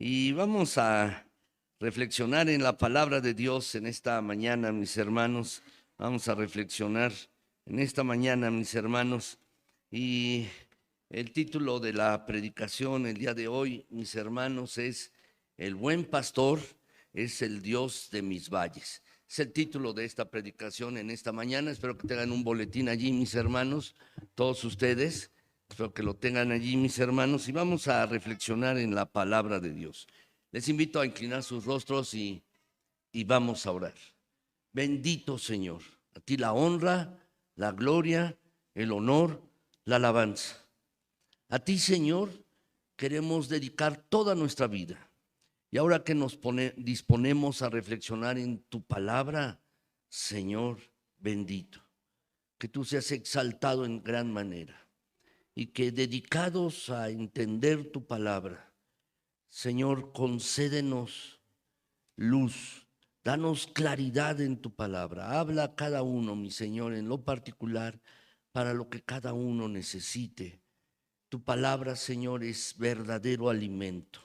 Y vamos a reflexionar en la palabra de Dios en esta mañana, mis hermanos. Vamos a reflexionar en esta mañana, mis hermanos. Y el título de la predicación el día de hoy, mis hermanos, es El buen pastor es el Dios de mis valles. Es el título de esta predicación en esta mañana. Espero que tengan un boletín allí, mis hermanos, todos ustedes. Espero que lo tengan allí, mis hermanos, y vamos a reflexionar en la palabra de Dios. Les invito a inclinar sus rostros y vamos a orar. Bendito Señor, a ti la honra, la gloria, el honor, la alabanza. A ti, Señor, queremos dedicar toda nuestra vida. Y ahora que nos disponemos a reflexionar en tu palabra, Señor bendito, que tú seas exaltado en gran manera. Y que dedicados a entender tu palabra, Señor, concédenos luz, danos claridad en tu palabra. Habla a cada uno, mi Señor, en lo particular, para lo que cada uno necesite. Tu palabra, Señor, es verdadero alimento.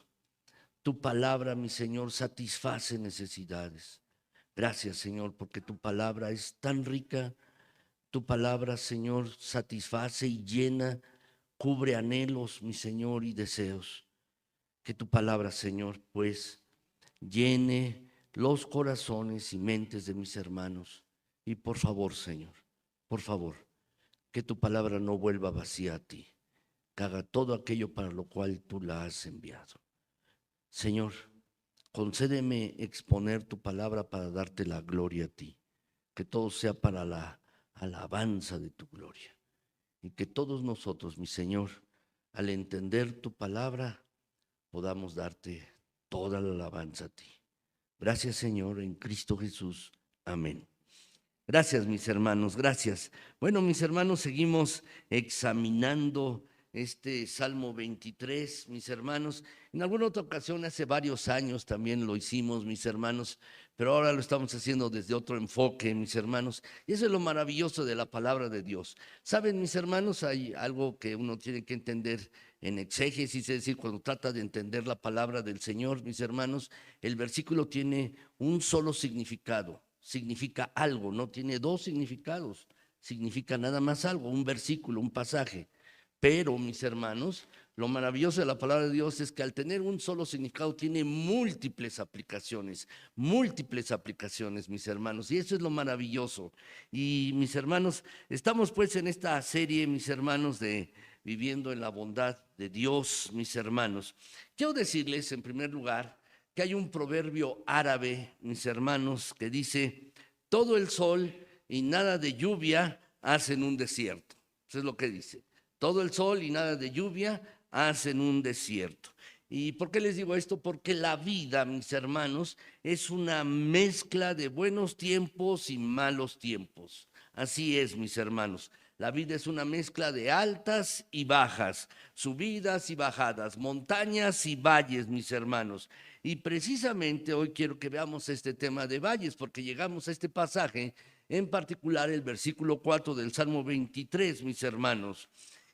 Tu palabra, mi Señor, satisface necesidades. Gracias, Señor, porque tu palabra es tan rica. Tu palabra, Señor, satisface y llena, cubre anhelos, mi Señor, y deseos. Que tu palabra, Señor, pues, llene los corazones y mentes de mis hermanos. Y por favor, Señor, por favor, que tu palabra no vuelva vacía a ti, que haga todo aquello para lo cual tú la has enviado. Señor, concédeme exponer tu palabra para darte la gloria a ti, que todo sea para la alabanza de tu gloria. Y que todos nosotros, mi Señor, al entender tu palabra, podamos darte toda la alabanza a ti. Gracias, Señor, en Cristo Jesús. Amén. Gracias, mis hermanos, gracias. Bueno, mis hermanos, seguimos examinando este Salmo 23, mis hermanos. En alguna otra ocasión, hace varios años también lo hicimos, mis hermanos, pero ahora lo estamos haciendo desde otro enfoque, mis hermanos. Y eso es lo maravilloso de la palabra de Dios. Saben, mis hermanos, hay algo que uno tiene que entender en exégesis, es decir, cuando trata de entender la palabra del Señor, mis hermanos, el versículo tiene un solo significado. Significa algo, no tiene dos significados, significa nada más algo, un versículo, un pasaje. Pero, mis hermanos, lo maravilloso de la palabra de Dios es que al tener un solo significado tiene múltiples aplicaciones, mis hermanos, y eso es lo maravilloso. Y mis hermanos, estamos pues en esta serie, mis hermanos, de Viviendo en la bondad de Dios, mis hermanos. Quiero decirles, en primer lugar, que hay un proverbio árabe, mis hermanos, que dice: todo el sol y nada de lluvia hacen un desierto. Eso es lo que dice. Todo el sol y nada de lluvia hacen un desierto. ¿Y por qué les digo esto? Porque la vida, mis hermanos, es una mezcla de buenos tiempos y malos tiempos. Así es, mis hermanos. La vida es una mezcla de altas y bajas, subidas y bajadas, montañas y valles, mis hermanos. Y precisamente hoy quiero que veamos este tema de valles, porque llegamos a este pasaje, en particular el versículo 4 del Salmo 23, mis hermanos.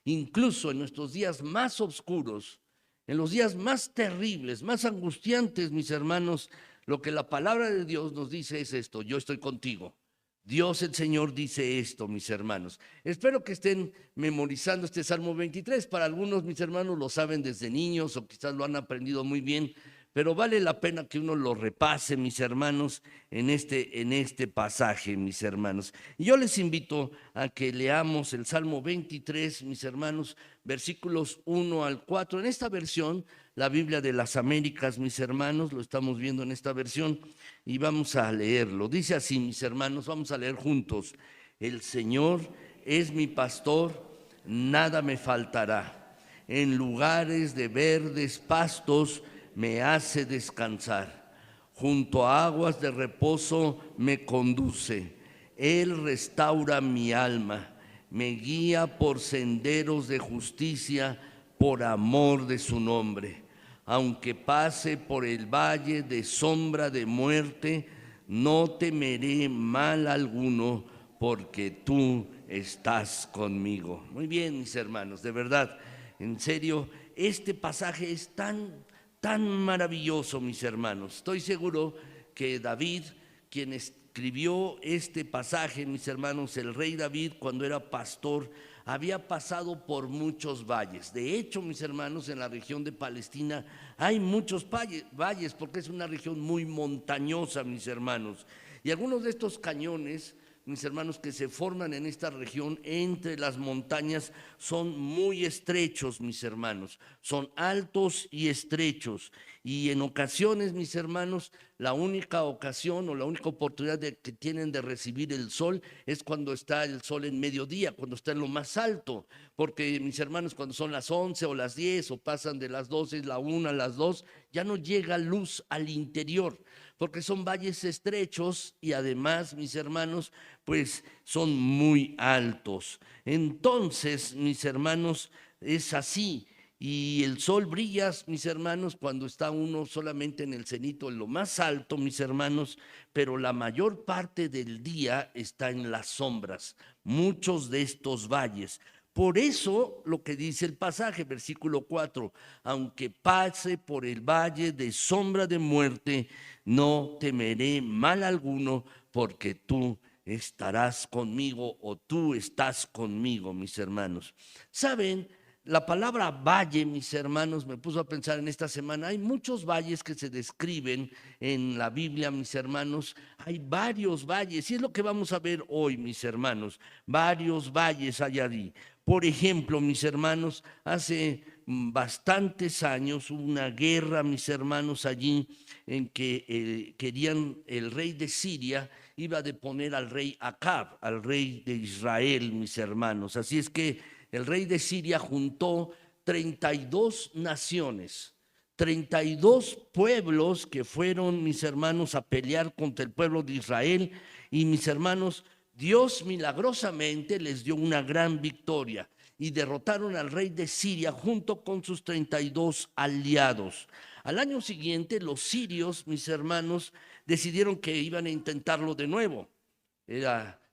Incluso en nuestros días más oscuros, en los días más terribles, más angustiantes, mis hermanos, lo que la palabra de Dios nos dice es esto: yo estoy contigo. Dios el Señor dice esto, mis hermanos. Espero que estén memorizando este Salmo 23. Para algunos, mis hermanos, lo saben desde niños o quizás lo han aprendido muy bien, pero vale la pena que uno lo repase, mis hermanos, en este pasaje, mis hermanos. Y yo les invito a que leamos el Salmo 23, mis hermanos, versículos 1 al 4. En esta versión, la Biblia de las Américas, mis hermanos, lo estamos viendo en esta versión y vamos a leerlo. Dice así, mis hermanos, vamos a leer juntos: el Señor es mi pastor, nada me faltará. En lugares de verdes pastos me hace descansar, junto a aguas de reposo me conduce. Él restaura mi alma, me guía por senderos de justicia por amor de su nombre. aunque pase por el valle de sombra de muerte, no temeré mal alguno, porque tú estás conmigo. Muy bien, mis hermanos, de verdad, en serio, este pasaje es tan maravilloso, mis hermanos. Estoy seguro que David, quien escribió este pasaje, mis hermanos, el rey David, cuando era pastor, había pasado por muchos valles. De hecho, mis hermanos, en la región de Palestina hay muchos valles porque es una región muy montañosa, mis hermanos. Y algunos de estos cañones, mis hermanos, que se forman en esta región entre las montañas son muy estrechos, mis hermanos, son altos y estrechos, y en ocasiones, mis hermanos, la única ocasión o la única oportunidad que tienen de recibir el sol es cuando está el sol en mediodía, cuando está en lo más alto, porque, mis hermanos, cuando son las 11 o las 10 o pasan de las 12, la 1, las 2, ya no llega luz al interior, porque son valles estrechos y además, mis hermanos, pues son muy altos. Entonces, mis hermanos, es así. Y el sol brilla, mis hermanos, cuando está uno solamente en el cenito, en lo más alto, mis hermanos, pero la mayor parte del día está en las sombras, muchos de estos valles. Por eso lo que dice el pasaje, versículo 4, aunque pase por el valle de sombra de muerte, no temeré mal alguno, porque tú estarás conmigo o tú estás conmigo, mis hermanos. ¿Saben? La palabra valle, mis hermanos, me puso a pensar en esta semana. Hay muchos valles que se describen en la Biblia, mis hermanos. Hay varios valles y es lo que vamos a ver hoy, mis hermanos. Varios valles hay allí. Por ejemplo, mis hermanos, hace bastantes años hubo una guerra, mis hermanos, allí en que querían, el rey de Siria iba a deponer al rey Acab, al rey de Israel, mis hermanos. Así es que el rey de Siria juntó 32 naciones, 32 pueblos que fueron, mis hermanos, a pelear contra el pueblo de Israel. Y, mis hermanos, Dios milagrosamente les dio una gran victoria y derrotaron al rey de Siria junto con sus 32 aliados. Al año siguiente, los sirios, mis hermanos, decidieron que iban a intentarlo de nuevo.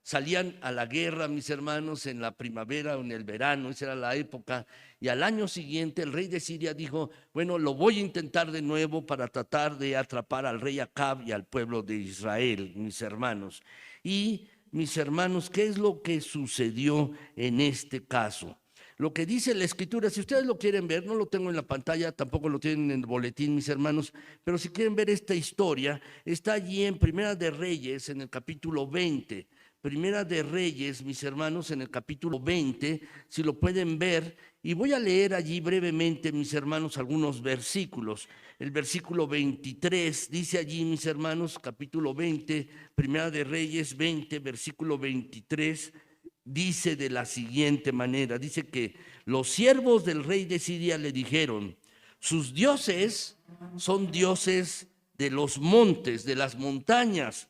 Salían a la guerra, mis hermanos, en la primavera o en el verano, esa era la época, y al año siguiente el rey de Siria dijo, bueno, lo voy a intentar de nuevo para tratar de atrapar al rey Acab y al pueblo de Israel, mis hermanos. Y, mis hermanos, ¿qué es lo que sucedió en este caso? Lo que dice la Escritura, si ustedes lo quieren ver, no lo tengo en la pantalla, tampoco lo tienen en el boletín, mis hermanos, pero si quieren ver esta historia, está allí en Primera de Reyes, en el capítulo 20. Primera de Reyes, mis hermanos, en el capítulo 20, si lo pueden ver, y voy a leer allí brevemente, mis hermanos, algunos versículos. El versículo 23 dice allí, mis hermanos, capítulo 20, Primera de Reyes 20, versículo 23, dice de la siguiente manera, dice que los siervos del rey de Siria le dijeron, sus dioses son dioses de los montes, de las montañas,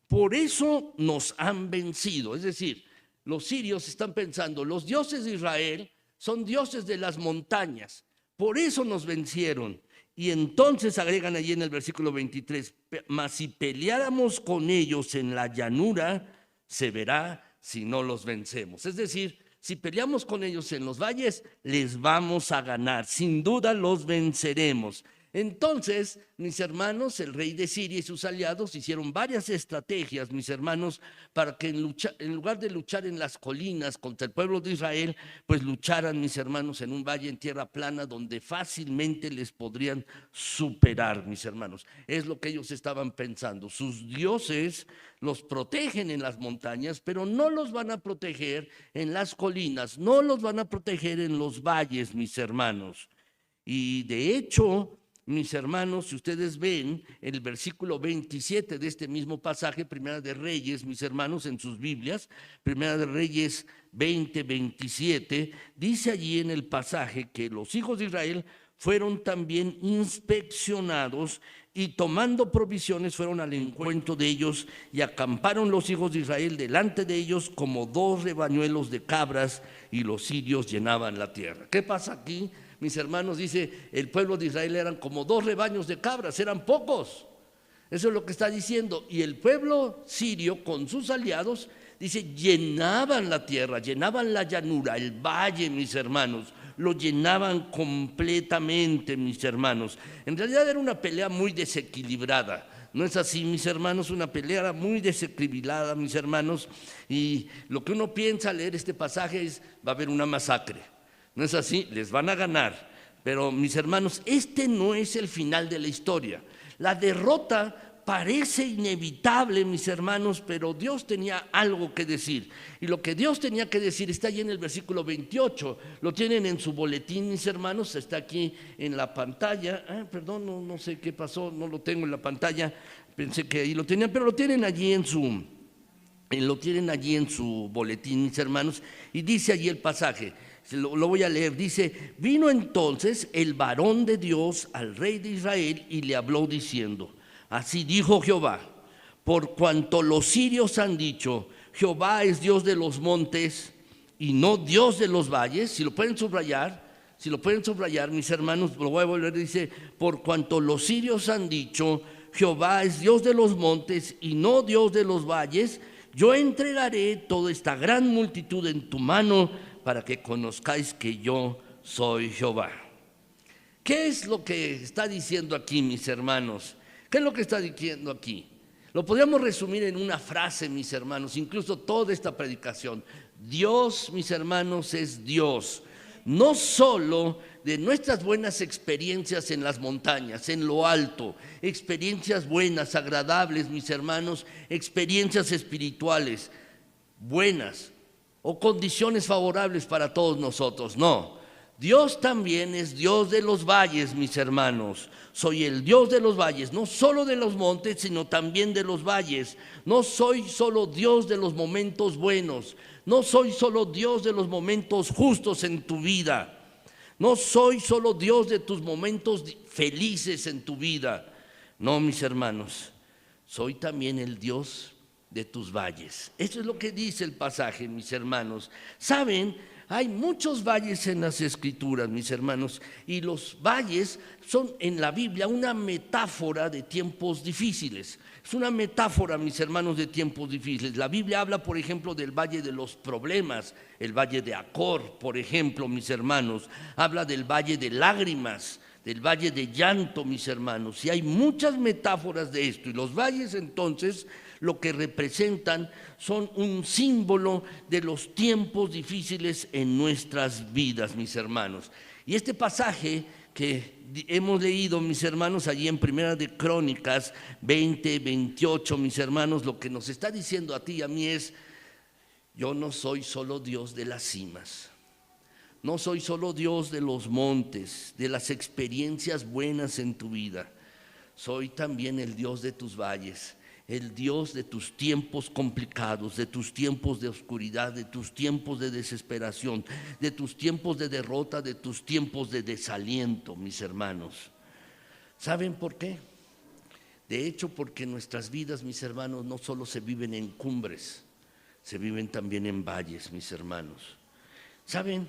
por eso nos han vencido. Es decir, los sirios están pensando, los dioses de Israel son dioses de las montañas, por eso nos vencieron. Y entonces agregan allí en el versículo 23, mas si peleáramos con ellos en la llanura, se verá si no los vencemos. Es decir, si peleamos con ellos en los valles, les vamos a ganar, sin duda los venceremos. Entonces, mis hermanos, el rey de Siria y sus aliados hicieron varias estrategias, mis hermanos, para que en lugar de luchar en las colinas contra el pueblo de Israel, pues lucharan, mis hermanos, en un valle en tierra plana donde fácilmente les podrían superar, mis hermanos. Es lo que ellos estaban pensando. Sus dioses los protegen en las montañas, pero no los van a proteger en las colinas, no los van a proteger en los valles, mis hermanos. Y de hecho, mis hermanos, si ustedes ven el versículo 27 de este mismo pasaje, Primera de Reyes, mis hermanos, en sus Biblias, Primera de Reyes 20, 27, dice allí en el pasaje que los hijos de Israel fueron también inspeccionados y tomando provisiones fueron al encuentro de ellos y acamparon los hijos de Israel delante de ellos como 2 rebañuelos de cabras y los sirios llenaban la tierra. ¿Qué pasa aquí? mis hermanos, dice, el pueblo de Israel eran como 2 rebaños de cabras, eran pocos. Eso es lo que está diciendo. Y el pueblo sirio con sus aliados, dice, llenaban la tierra, llenaban la llanura, el valle, mis hermanos, lo llenaban completamente, mis hermanos. En realidad era una pelea muy desequilibrada. ¿No es así, mis hermanos? Una pelea muy desequilibrada, mis hermanos. Y lo que uno piensa al leer este pasaje es, va a haber una masacre. ¿No es así? Les van a ganar. Pero, mis hermanos, este no es el final de la historia. La derrota parece inevitable, mis hermanos, pero Dios tenía algo que decir. Y lo que Dios tenía que decir está allí en el versículo 28. Lo tienen en su boletín, mis hermanos, está aquí en la pantalla. Perdón, no sé qué pasó, no lo tengo en la pantalla. Pensé que ahí lo tenían, pero lo tienen allí en su boletín, mis hermanos. Y dice allí el pasaje, lo voy a leer, dice: vino entonces el varón de Dios al rey de Israel y le habló diciendo: así dijo Jehová, por cuanto los sirios han dicho, Jehová es Dios de los montes y no Dios de los valles. Si lo pueden subrayar, mis hermanos, lo voy a volver, dice: por cuanto los sirios han dicho, Jehová es Dios de los montes y no Dios de los valles, yo entregaré toda esta gran multitud en tu mano para que conozcáis que yo soy Jehová. ¿Qué es lo que está diciendo aquí, mis hermanos? ¿Qué es lo que está diciendo aquí? Lo podríamos resumir en una frase, mis hermanos, incluso toda esta predicación. Dios, mis hermanos, es Dios. No solo de nuestras buenas experiencias en las montañas, en lo alto, experiencias buenas, agradables, mis hermanos, experiencias espirituales buenas o condiciones favorables para todos nosotros, no. Dios también es Dios de los valles, mis hermanos. Soy el Dios de los valles, no solo de los montes, sino también de los valles. No soy solo Dios de los momentos buenos, no soy solo Dios de los momentos justos en tu vida, no soy solo Dios de tus momentos felices en tu vida. No, mis hermanos, soy también el Dios de tus valles. Eso es lo que dice el pasaje, mis hermanos. ¿Saben? Hay muchos valles en las Escrituras, mis hermanos, y los valles son en la Biblia una metáfora de tiempos difíciles. Es una metáfora, mis hermanos, de tiempos difíciles. La Biblia habla, por ejemplo, del valle de los problemas, el valle de Acor, por ejemplo, mis hermanos. Habla del valle de lágrimas, del valle de llanto, mis hermanos. Y hay muchas metáforas de esto. Y los valles, entonces, lo que representan son un símbolo de los tiempos difíciles en nuestras vidas, mis hermanos. Y este pasaje que hemos leído, mis hermanos, allí en Primera de Crónicas 20, 28, mis hermanos, lo que nos está diciendo a ti y a mí es: yo no soy solo Dios de las cimas, no soy solo Dios de los montes, de las experiencias buenas en tu vida, soy también el Dios de tus valles, el Dios de tus tiempos complicados, de tus tiempos de oscuridad, de tus tiempos de desesperación, de tus tiempos de derrota, de tus tiempos de desaliento, mis hermanos. ¿Saben por qué? De hecho, porque nuestras vidas, mis hermanos, no solo se viven en cumbres, se viven también en valles, mis hermanos. ¿Saben?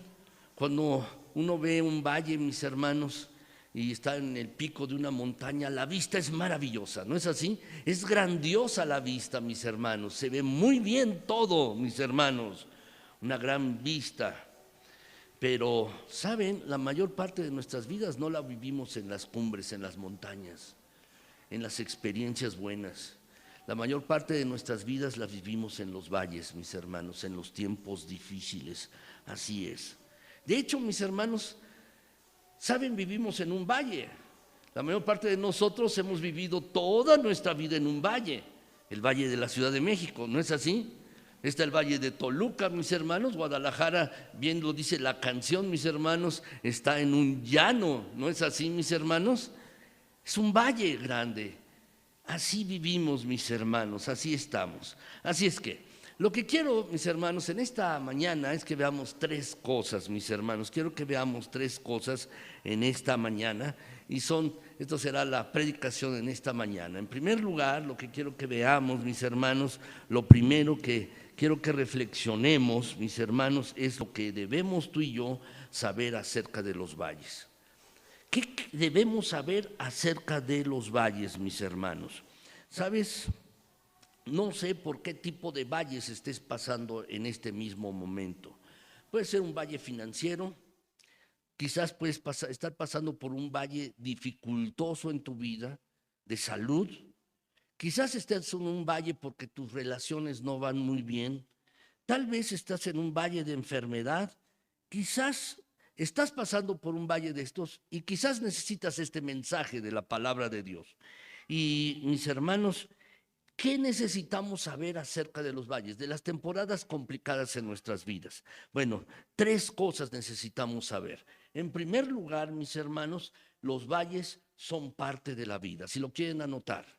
Cuando uno ve un valle, mis hermanos, y está en el pico de una montaña, la vista es maravillosa, ¿no es así? Es grandiosa la vista, mis hermanos, se ve muy bien todo, mis hermanos, una gran vista. Pero, ¿saben? La mayor parte de nuestras vidas no la vivimos en las cumbres, en las montañas, en las experiencias buenas. La mayor parte de nuestras vidas las vivimos en los valles, mis hermanos, en los tiempos difíciles, así es. De hecho, mis hermanos, ¿saben? Vivimos en un valle. La mayor parte de nosotros hemos vivido toda nuestra vida en un valle. El valle de la Ciudad de México, ¿no es así? Está el valle de Toluca, mis hermanos. Guadalajara, bien lo dice la canción, mis hermanos, está en un llano, ¿no es así, mis hermanos? Es un valle grande. Así vivimos, mis hermanos, así estamos. Así es que lo que quiero, mis hermanos, en esta mañana es que veamos 3 cosas, mis hermanos. Quiero que veamos 3 cosas en esta mañana y esto será la predicación en esta mañana. En primer lugar, lo que quiero que veamos, mis hermanos, lo primero que quiero que reflexionemos, mis hermanos, es lo que debemos tú y yo saber acerca de los valles. ¿Qué debemos saber acerca de los valles, mis hermanos? ¿Sabes? No sé por qué tipo de valles estés pasando en este mismo momento. Puede ser un valle financiero, quizás puedes estar pasando por un valle dificultoso en tu vida, de salud. Quizás estés en un valle porque tus relaciones no van muy bien. Tal vez estás en un valle de enfermedad. Quizás estás pasando por un valle de estos y quizás necesitas este mensaje de la palabra de Dios. Y mis hermanos, ¿qué necesitamos saber acerca de los valles, de las temporadas complicadas en nuestras vidas? Bueno, tres cosas necesitamos saber. En primer lugar, mis hermanos, los valles son parte de la vida, si lo quieren anotar.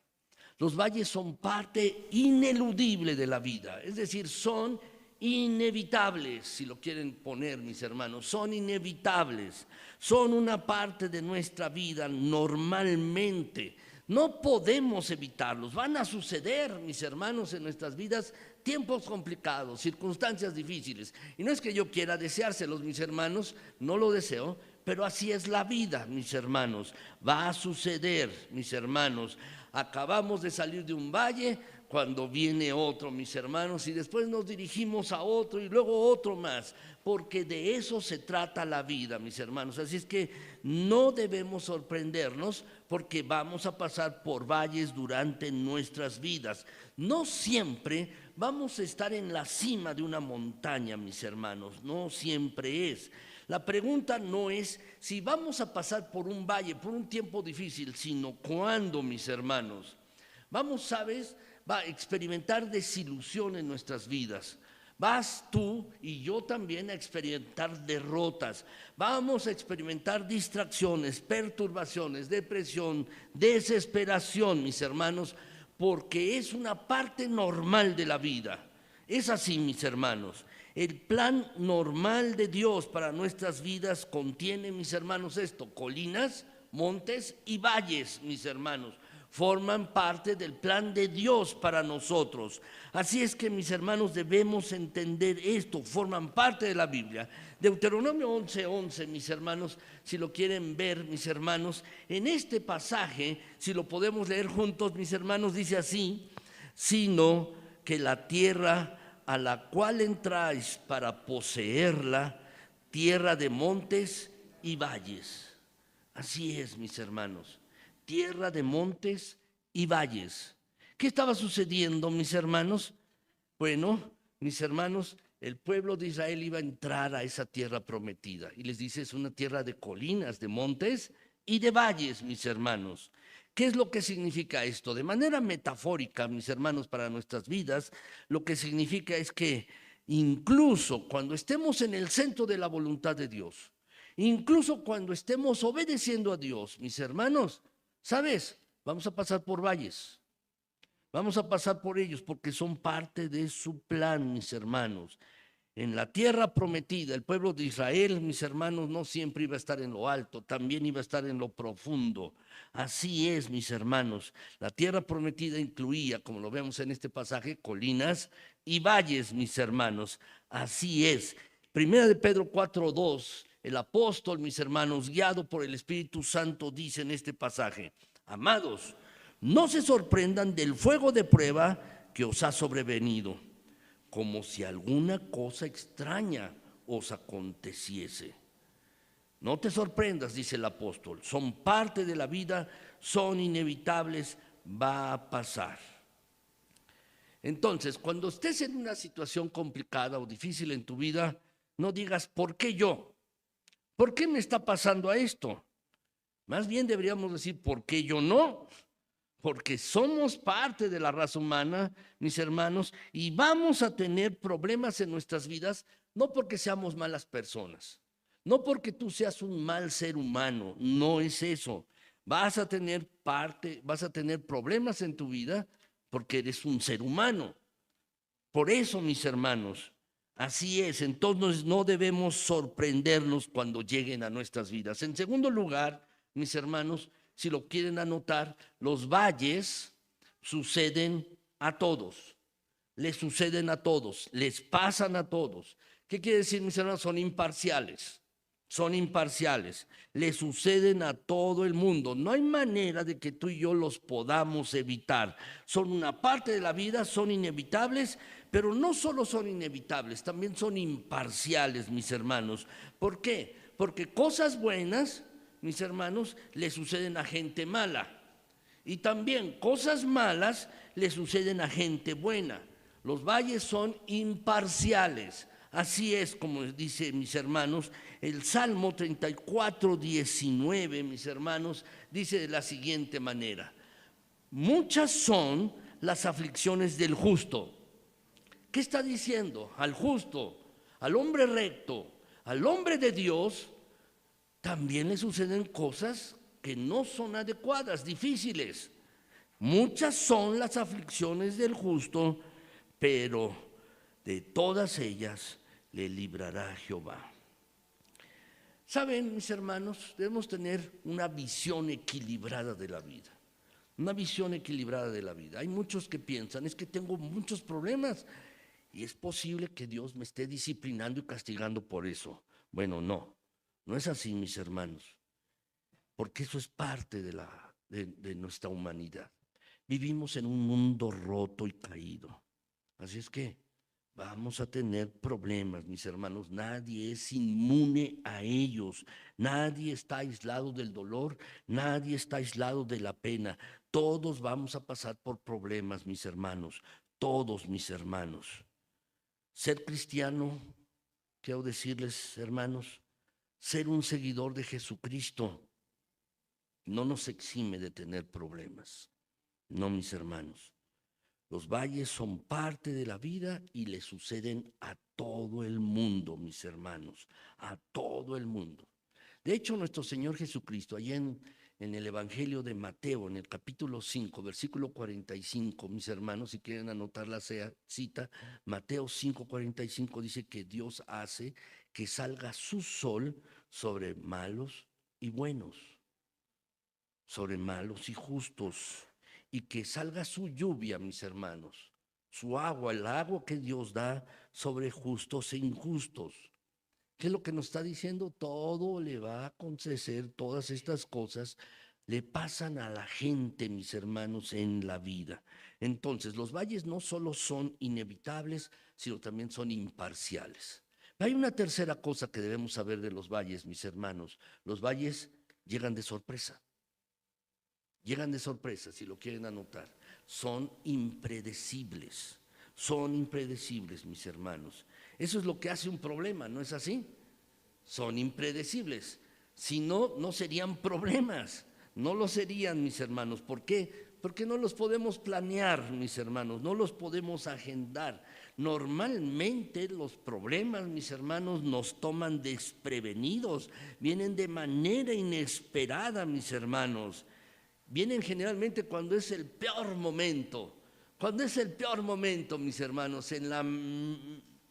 Los valles son parte ineludible de la vida, es decir, son inevitables, si lo quieren poner, mis hermanos, son inevitables, son una parte de nuestra vida normalmente. No podemos evitarlos, van a suceder, mis hermanos, en nuestras vidas tiempos complicados, circunstancias difíciles. Y no es que yo quiera deseárselos, mis hermanos, no lo deseo, pero así es la vida, mis hermanos. Va a suceder, mis hermanos. Acabamos de salir de un valle, cuando viene otro, mis hermanos, y después nos dirigimos a otro y luego otro más, porque de eso se trata la vida, mis hermanos. Así es que no debemos sorprendernos porque vamos a pasar por valles durante nuestras vidas. No siempre vamos a estar en la cima de una montaña, mis hermanos, no siempre es. La pregunta no es si vamos a pasar por un valle, por un tiempo difícil, sino cuándo, mis hermanos. Vamos, ¿sabes?, va a experimentar desilusión en nuestras vidas. Vas tú y yo también a experimentar derrotas. Vamos a experimentar distracciones, perturbaciones, depresión, desesperación, mis hermanos, porque es una parte normal de la vida. Es así, mis hermanos. El plan normal de Dios para nuestras vidas contiene, mis hermanos, esto: colinas, montes y valles, mis hermanos. Forman parte del plan de Dios para nosotros. Así es que, mis hermanos, debemos entender esto, forman parte de la Biblia. Deuteronomio 11:11, mis hermanos, si lo quieren ver, mis hermanos, en este pasaje, si lo podemos leer juntos, mis hermanos, dice así: sino que la tierra a la cual entráis para poseerla, tierra de montes y valles. Así es, mis hermanos, tierra de montes y valles. ¿Qué estaba sucediendo, mis hermanos? Bueno, mis hermanos, el pueblo de Israel iba a entrar a esa tierra prometida. Y les dice, es una tierra de colinas, de montes y de valles, mis hermanos. ¿Qué es lo que significa esto? De manera metafórica, mis hermanos, para nuestras vidas, lo que significa es que incluso cuando estemos en el centro de la voluntad de Dios, incluso cuando estemos obedeciendo a Dios, mis hermanos, ¿sabes? Vamos a pasar por valles. Vamos a pasar por ellos porque son parte de su plan, mis hermanos. En la tierra prometida, el pueblo de Israel, mis hermanos, no siempre iba a estar en lo alto, también iba a estar en lo profundo. Así es, mis hermanos. La tierra prometida incluía, como lo vemos en este pasaje, colinas y valles, mis hermanos. Así es. Primera de Pedro 4:2, el apóstol, mis hermanos, guiado por el Espíritu Santo, dice en este pasaje: amados, no se sorprendan del fuego de prueba que os ha sobrevenido, como si alguna cosa extraña os aconteciese. No te sorprendas, dice el apóstol, son parte de la vida, son inevitables, va a pasar. Entonces, cuando estés en una situación complicada o difícil en tu vida, no digas, ¿por qué yo? ¿Por qué me está pasando a esto? Más bien deberíamos decir, ¿por qué yo no? Porque somos parte de la raza humana, mis hermanos, y vamos a tener problemas en nuestras vidas, no porque seamos malas personas, no porque tú seas un mal ser humano, no es eso. Vas a tener problemas en tu vida porque eres un ser humano. Por eso, mis hermanos, así es. Entonces no debemos sorprendernos cuando lleguen a nuestras vidas. En segundo lugar, mis hermanos, si lo quieren anotar, los valles suceden a todos. les suceden a todos, les pasan a todos. ¿Qué quiere decir, mis hermanos? Son imparciales. Son imparciales, le suceden a todo el mundo. No hay manera de que tú y yo los podamos evitar. Son una parte de la vida, son inevitables, pero no solo son inevitables, también son imparciales, mis hermanos. ¿Por qué? Porque cosas buenas, mis hermanos, le suceden a gente mala. Y también cosas malas le suceden a gente buena. Los valles son imparciales. Así es como dice, mis hermanos, el Salmo 34, 19, mis hermanos, dice de la siguiente manera: muchas son las aflicciones del justo. ¿Qué está diciendo? Al justo, al hombre recto, al hombre de Dios, también le suceden cosas que no son adecuadas, difíciles. Muchas son las aflicciones del justo, pero de todas ellas le librará Jehová. Saben, mis hermanos, debemos tener una visión equilibrada de la vida. Una visión equilibrada de la vida. Hay muchos que piensan, es que tengo muchos problemas y es posible que Dios me esté disciplinando y castigando por eso. Bueno, no es así, mis hermanos, porque eso es parte de nuestra humanidad. Vivimos en un mundo roto y caído. Así es que vamos a tener problemas, mis hermanos. Nadie es inmune a ellos. Nadie está aislado del dolor. Nadie está aislado de la pena. Todos vamos a pasar por problemas, mis hermanos. Todos, mis hermanos. Ser cristiano, quiero decirles, hermanos, ser un seguidor de Jesucristo no nos exime de tener problemas. No, mis hermanos. Los valles son parte de la vida y le suceden a todo el mundo, mis hermanos, a todo el mundo. De hecho, nuestro Señor Jesucristo, allá en el Evangelio de Mateo, en el capítulo 5, versículo 45, mis hermanos, si quieren anotar la cita, Mateo 5, 45 dice que Dios hace que salga su sol sobre malos y buenos, sobre malos y justos, y que salga su lluvia, mis hermanos, su agua, el agua que Dios da sobre justos e injustos. ¿Qué es lo que nos está diciendo? Todo le va a acontecer, todas estas cosas le pasan a la gente, mis hermanos, en la vida. Entonces, los valles no solo son inevitables, sino también son imparciales. Hay una tercera cosa que debemos saber de los valles, mis hermanos. Los valles llegan de sorpresa. Llegan de sorpresa, si lo quieren anotar. Son impredecibles. Son impredecibles, mis hermanos. Eso es lo que hace un problema, ¿no es así? Son impredecibles. Si no, no serían problemas. No lo serían, mis hermanos. ¿Por qué? Porque no los podemos planear, mis hermanos. No los podemos agendar. Normalmente los problemas, mis hermanos, nos toman desprevenidos. Vienen de manera inesperada, mis hermanos. Vienen generalmente cuando es el peor momento. Cuando es el peor momento, mis hermanos, en la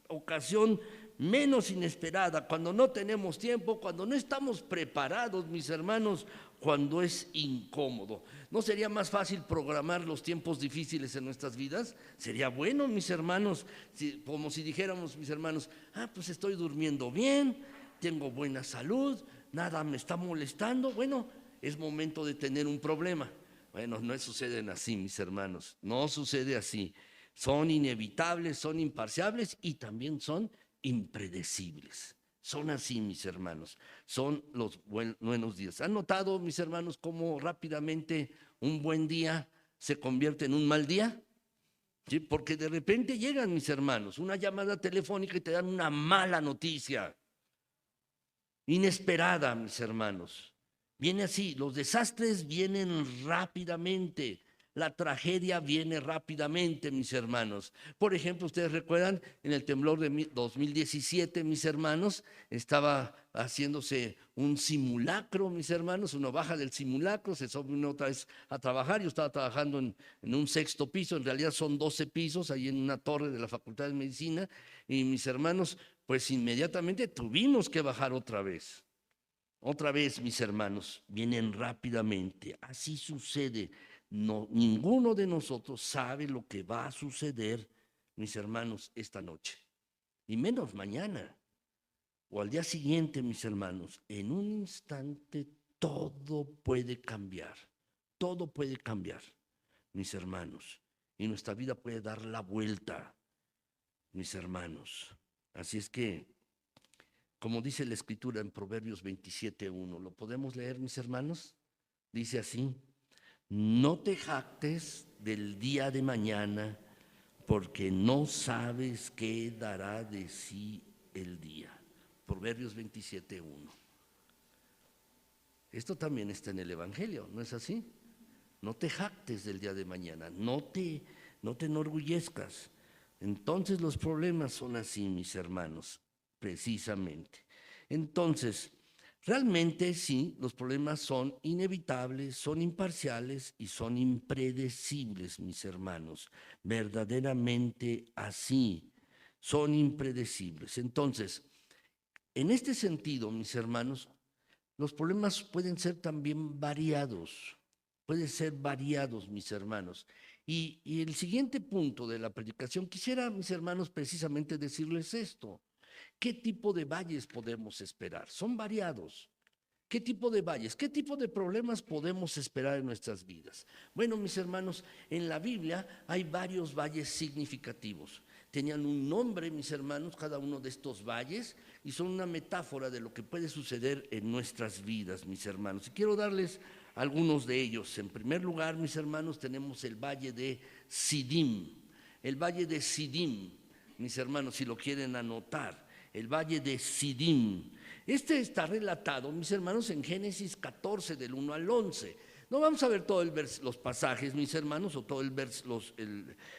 ocasión menos inesperada, cuando no tenemos tiempo, cuando no estamos preparados, mis hermanos, cuando es incómodo. ¿No sería más fácil programar los tiempos difíciles en nuestras vidas? Sería bueno, mis hermanos, como si dijéramos, mis hermanos, pues estoy durmiendo bien, tengo buena salud, nada me está molestando. Bueno, es momento de tener un problema. Bueno, no suceden así, mis hermanos, no sucede así. Son inevitables, son imparciales y también son impredecibles. Son así, mis hermanos, son los buenos días. ¿Han notado, mis hermanos, cómo rápidamente un buen día se convierte en un mal día? ¿Sí? Porque de repente llegan, mis hermanos, una llamada telefónica y te dan una mala noticia, inesperada, mis hermanos. Viene así, los desastres vienen rápidamente, la tragedia viene rápidamente, mis hermanos. Por ejemplo, ustedes recuerdan, en el temblor de 2017, mis hermanos, estaba haciéndose un simulacro, mis hermanos. Uno baja del simulacro, se sube uno otra vez a trabajar. Yo estaba trabajando en un 6º piso, en realidad son 12 pisos, ahí en una torre de la Facultad de Medicina. Y mis hermanos, pues inmediatamente tuvimos que bajar otra vez. Otra vez, mis hermanos, vienen rápidamente. Así sucede. No, ninguno de nosotros sabe lo que va a suceder mis hermanos, esta noche, y menos mañana o al día siguiente, mis hermanos. En un instante todo puede cambiar, mis hermanos, y nuestra vida puede dar la vuelta, mis hermanos. Así es que, como dice la Escritura en Proverbios 27:1, ¿lo podemos leer, mis hermanos? Dice así: no te jactes del día de mañana, porque no sabes qué dará de sí el día. Proverbios 27:1. Esto también está en el Evangelio, ¿no es así? No te jactes del día de mañana, no te enorgullezcas. Entonces los problemas son así, mis hermanos, precisamente. Entonces, realmente sí, los problemas son inevitables, son imparciales y son impredecibles, mis hermanos. Verdaderamente así, son impredecibles. Entonces, en este sentido, mis hermanos, los problemas pueden ser también variados, mis hermanos. Y el siguiente punto de la predicación, quisiera, mis hermanos, precisamente decirles esto. ¿Qué tipo de valles podemos esperar? Son variados. ¿Qué tipo de valles, qué tipo de problemas podemos esperar en nuestras vidas? Bueno, mis hermanos, en la Biblia hay varios valles significativos. Tenían un nombre, mis hermanos, cada uno de estos valles, y son una metáfora de lo que puede suceder en nuestras vidas, mis hermanos. Y quiero darles algunos de ellos. En primer lugar, mis hermanos, tenemos el valle de Sidim. El valle de Sidim, mis hermanos, si lo quieren anotar. El valle de Sidim. Este está relatado, mis hermanos, en Génesis 14, del 1 al 11. No vamos a ver todos los pasajes, mis hermanos, o todos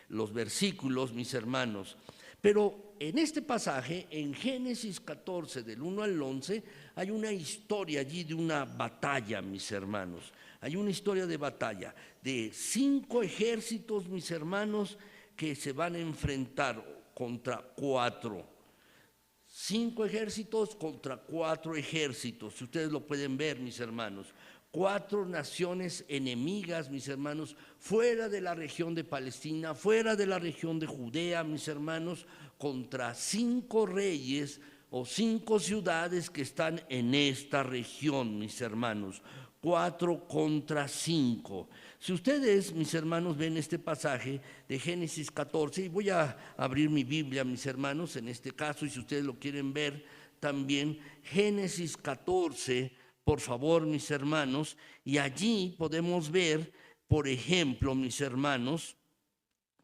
los versículos, mis hermanos. Pero en este pasaje, en Génesis 14, del 1 al 11, hay una historia allí de una batalla, mis hermanos. Hay una historia de batalla de 5 ejércitos, mis hermanos, que se van a enfrentar contra 4. 5 ejércitos contra 4 ejércitos, si ustedes lo pueden ver, mis hermanos. 4 naciones enemigas, mis hermanos, fuera de la región de Palestina, fuera de la región de Judea, mis hermanos, contra 5 reyes o 5 ciudades que están en esta región, mis hermanos. 4 contra 5. Si ustedes, mis hermanos, ven este pasaje de Génesis 14, y voy a abrir mi Biblia, mis hermanos, en este caso, y si ustedes lo quieren ver también, Génesis 14, por favor, mis hermanos, y allí podemos ver, por ejemplo, mis hermanos,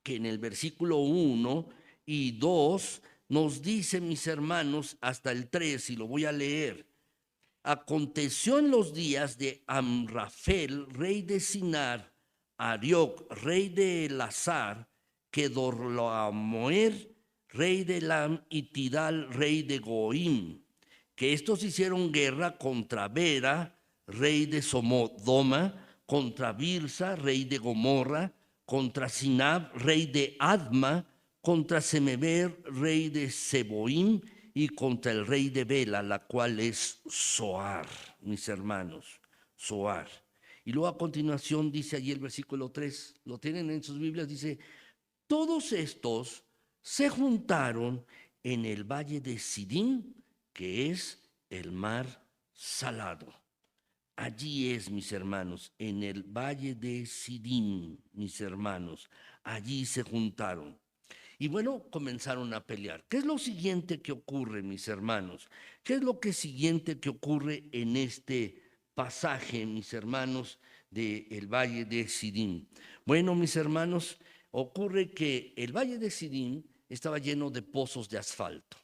que en el versículo 1 y 2 nos dice, mis hermanos, hasta el 3, y lo voy a leer. Aconteció en los días de Amrafel, rey de Sinar, Arioc, rey de Elazar, Kedorlaomer, rey de Elam, y Tidal, rey de Goim, que estos hicieron guerra contra Bera, rey de Somodoma, contra Birsa, rey de Gomorra, contra Sinab, rey de Adma, contra Semeber, rey de Seboim, y contra el rey de Bela, la cual es Zoar, mis hermanos, Zoar. Y luego a continuación dice allí el versículo 3, lo tienen en sus Biblias, dice, todos estos se juntaron en el valle de Sidim, que es el mar salado. Allí es, mis hermanos, en el valle de Sidim, mis hermanos, allí se juntaron. Y bueno, comenzaron a pelear. ¿Qué es lo siguiente que ocurre, mis hermanos? ¿Qué es lo siguiente que ocurre en este pasaje, mis hermanos, del valle de Sidim? Bueno, mis hermanos, ocurre que el valle de Sidim estaba lleno de pozos de asfalto,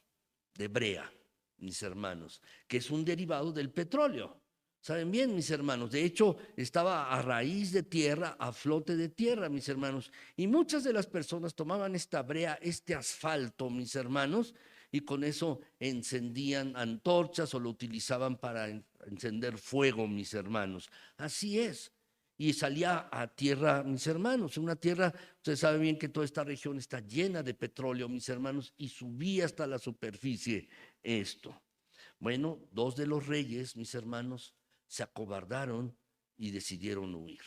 de brea, mis hermanos, que es un derivado del petróleo. Saben bien, mis hermanos, de hecho estaba a raíz de tierra, a flote de tierra, mis hermanos, y muchas de las personas tomaban esta brea, este asfalto, mis hermanos, y con eso encendían antorchas o lo utilizaban para encender fuego, mis hermanos. Así es. Y salía a tierra, mis hermanos, una tierra, ustedes saben bien que toda esta región está llena de petróleo, mis hermanos, y subía hasta la superficie esto. Bueno, 2 de los reyes, mis hermanos, se acobardaron y decidieron huir.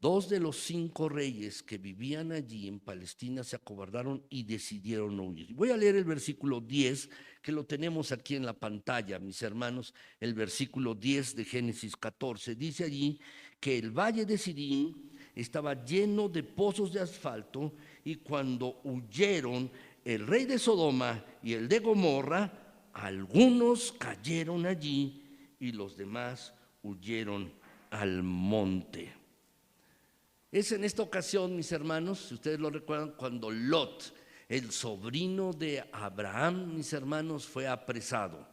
2 de los 5 reyes que vivían allí en Palestina se acobardaron y decidieron huir. Voy a leer el versículo 10, que lo tenemos aquí en la pantalla, mis hermanos. El versículo 10 de Génesis 14 dice allí que el valle de Sidim estaba lleno de pozos de asfalto, y cuando huyeron el rey de Sodoma y el de Gomorra, algunos cayeron allí y los demás huyeron al monte. Es en esta ocasión, mis hermanos, si ustedes lo recuerdan, cuando Lot, el sobrino de Abraham, mis hermanos, fue apresado.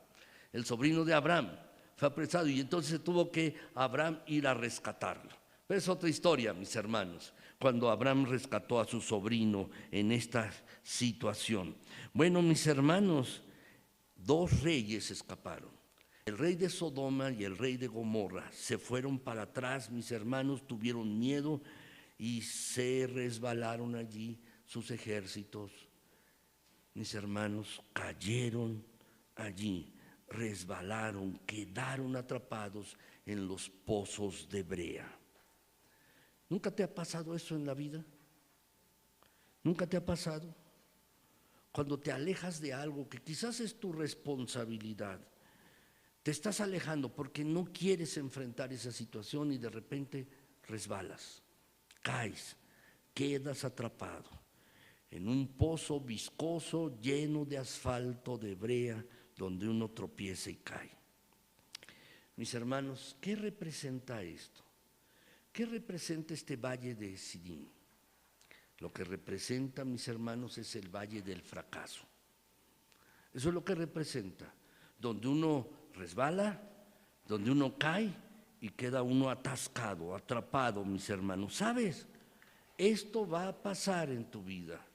El sobrino de Abraham fue apresado, y entonces tuvo que Abraham ir a rescatarlo. Pero es otra historia, mis hermanos, cuando Abraham rescató a su sobrino en esta situación. Bueno, mis hermanos, 2 reyes escaparon. El rey de Sodoma y el rey de Gomorra se fueron para atrás, mis hermanos, tuvieron miedo y se resbalaron allí sus ejércitos. Mis hermanos, cayeron allí, resbalaron, quedaron atrapados en los pozos de brea. ¿Nunca te ha pasado eso en la vida? ¿Nunca te ha pasado? Cuando te alejas de algo que quizás es tu responsabilidad, te estás alejando porque no quieres enfrentar esa situación y de repente resbalas, caes, quedas atrapado en un pozo viscoso lleno de asfalto, de brea, donde uno tropieza y cae. Mis hermanos, ¿qué representa esto? ¿Qué representa este valle de Sidim? Lo que representa, mis hermanos, es el valle del fracaso. Eso es lo que representa, donde uno resbala, donde uno cae y queda uno atascado, atrapado, mis hermanos. ¿Sabes? Esto va a pasar en tu vida,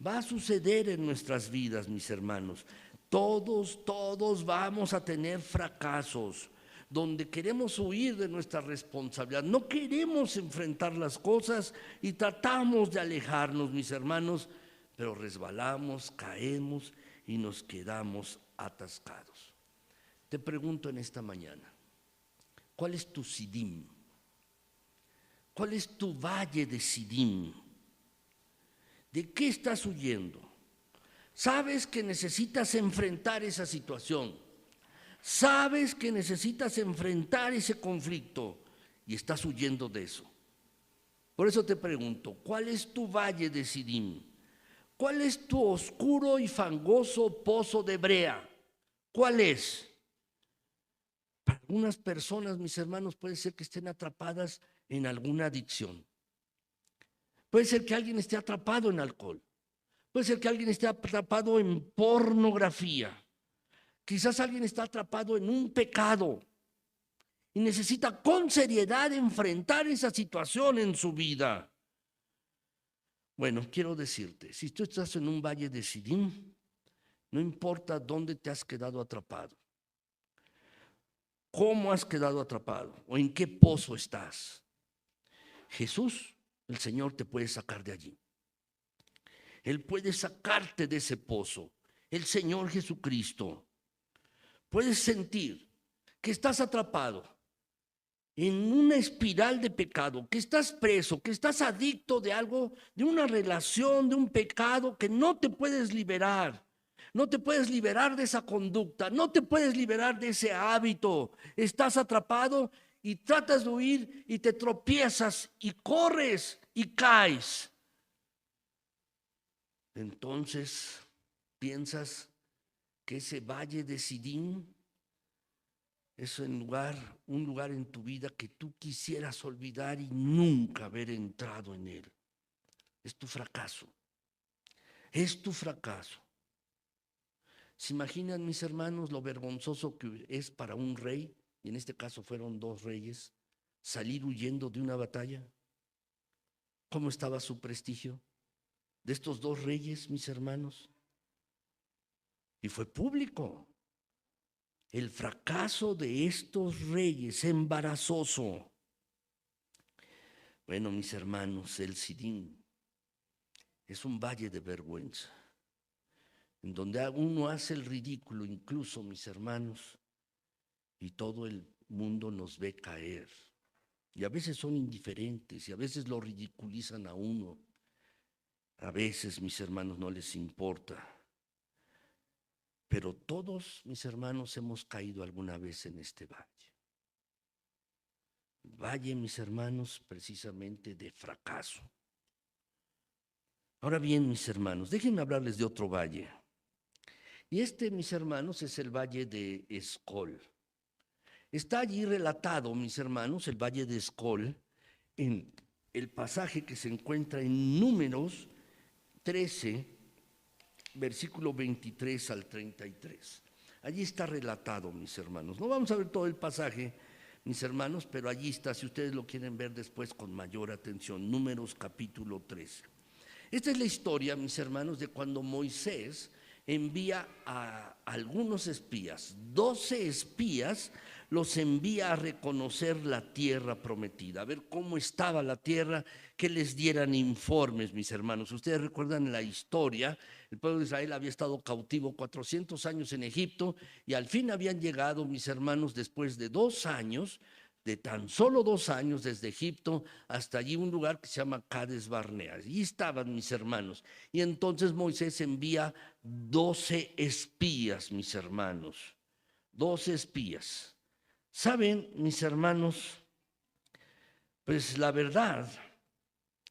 va a suceder en nuestras vidas, mis hermanos. Todos vamos a tener fracasos, donde queremos huir de nuestra responsabilidad, no queremos enfrentar las cosas y tratamos de alejarnos, mis hermanos, pero resbalamos, caemos y nos quedamos atascados. Te pregunto en esta mañana, ¿cuál es tu Sidim? ¿Cuál es tu valle de Sidim? ¿De qué estás huyendo? Sabes que necesitas enfrentar esa situación. Sabes que necesitas enfrentar ese conflicto y estás huyendo de eso. Por eso te pregunto, ¿cuál es tu valle de Sidim? ¿Cuál es tu oscuro y fangoso pozo de brea? ¿Cuál es? Para algunas personas, mis hermanos, puede ser que estén atrapadas en alguna adicción. Puede ser que alguien esté atrapado en alcohol. Puede ser que alguien esté atrapado en pornografía. Quizás alguien está atrapado en un pecado y necesita con seriedad enfrentar esa situación en su vida. Bueno, quiero decirte, si tú estás en un valle de Sidim, no importa dónde te has quedado atrapado, cómo has quedado atrapado o en qué pozo estás, Jesús, el Señor, te puede sacar de allí. Él puede sacarte de ese pozo. El Señor Jesucristo. Puedes sentir que estás atrapado en una espiral de pecado, que estás preso, que estás adicto de algo, de una relación, de un pecado que no te puedes liberar. No te puedes liberar de esa conducta, no te puedes liberar de ese hábito. Estás atrapado y tratas de huir y te tropiezas y corres y caes. Entonces piensas que ese valle de Sidim es un lugar en tu vida que tú quisieras olvidar y nunca haber entrado en él. Es tu fracaso. Es tu fracaso. ¿Se imaginan, mis hermanos, lo vergonzoso que es para un rey, y en este caso fueron 2 reyes, salir huyendo de una batalla? ¿Cómo estaba su prestigio de estos 2 reyes, mis hermanos? Y fue público. El fracaso de estos reyes embarazoso. Bueno, mis hermanos, el Sidim es un valle de vergüenza, en donde uno hace el ridículo, incluso, mis hermanos, y todo el mundo nos ve caer. Y a veces son indiferentes y a veces lo ridiculizan a uno. A veces, mis hermanos, no les importa. Pero todos, mis hermanos, hemos caído alguna vez en este valle. Valle, mis hermanos, precisamente de fracaso. Ahora bien, mis hermanos, déjenme hablarles de otro valle. Y este, mis hermanos, es el valle de Escol. Está allí relatado, mis hermanos, el valle de Escol, en el pasaje que se encuentra en Números 13, versículo 23 al 33. Allí está relatado, mis hermanos. No vamos a ver todo el pasaje, mis hermanos, pero allí está, si ustedes lo quieren ver después con mayor atención. Números capítulo 13. Esta es la historia, mis hermanos, de cuando Moisés envía a algunos espías, 12 espías, los envía a reconocer la tierra prometida, a ver cómo estaba la tierra, que les dieran informes, mis hermanos. Ustedes recuerdan la historia, el pueblo de Israel había estado cautivo 400 años en Egipto y al fin habían llegado, mis hermanos, después de 2 años, de tan solo 2 años desde Egipto hasta allí un lugar que se llama Cades Barnea. Allí estaban mis hermanos. Y entonces Moisés envía 12 espías, mis hermanos. 12 espías. ¿Saben, mis hermanos? Pues la verdad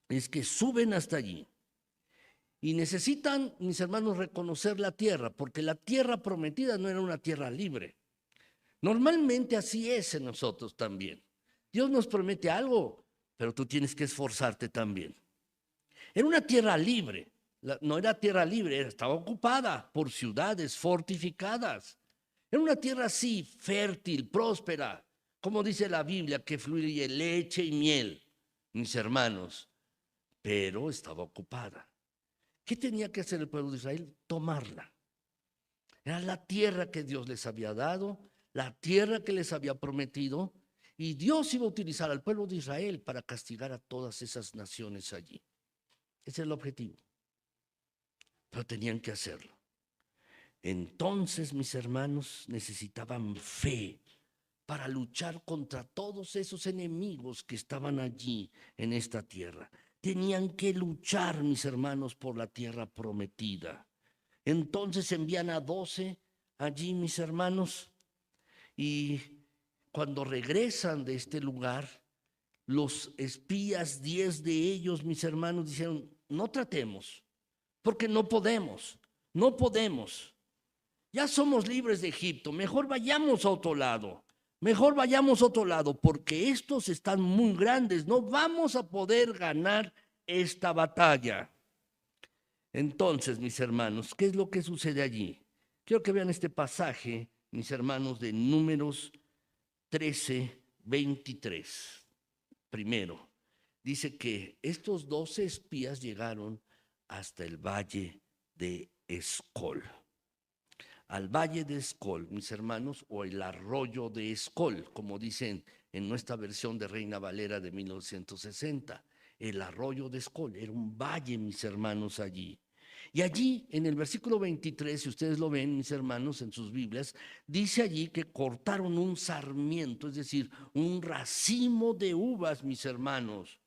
es que suben hasta allí y necesitan, mis hermanos, reconocer la tierra, porque la tierra prometida no era una tierra libre. Normalmente así es en nosotros también. Dios nos promete algo, pero tú tienes que esforzarte también. Era una tierra libre, no era tierra libre, estaba ocupada por ciudades fortificadas. Era una tierra así, fértil, próspera, como dice la Biblia, que fluye leche y miel, mis hermanos, pero estaba ocupada. ¿Qué tenía que hacer el pueblo de Israel? Tomarla. Era la tierra que Dios les había dado, la tierra que les había prometido, y Dios iba a utilizar al pueblo de Israel para castigar a todas esas naciones allí. Ese es el objetivo. Pero tenían que hacerlo. Entonces, mis hermanos, necesitaban fe para luchar contra todos esos enemigos que estaban allí en esta tierra. Tenían que luchar, mis hermanos, por la tierra prometida. Entonces envían a 12 allí, mis hermanos, y cuando regresan de este lugar, los espías, 10 de ellos, mis hermanos, dijeron, no tratemos, porque no podemos, no podemos. Ya somos libres de Egipto, mejor vayamos a otro lado, mejor vayamos a otro lado, porque estos están muy grandes, no vamos a poder ganar esta batalla. Entonces, mis hermanos, ¿qué es lo que sucede allí? Quiero que vean este pasaje, mis hermanos, de Números 13, 23. Primero, dice que estos 12 espías llegaron hasta el valle de Escol. Al valle de Escol, mis hermanos, o el arroyo de Escol, como dicen en nuestra versión de Reina Valera de 1960. El arroyo de Escol era un valle, mis hermanos, allí. Y allí, en el versículo 23, si ustedes lo ven, mis hermanos, en sus Biblias, dice allí que cortaron un sarmiento, es decir, un racimo de uvas, mis hermanos.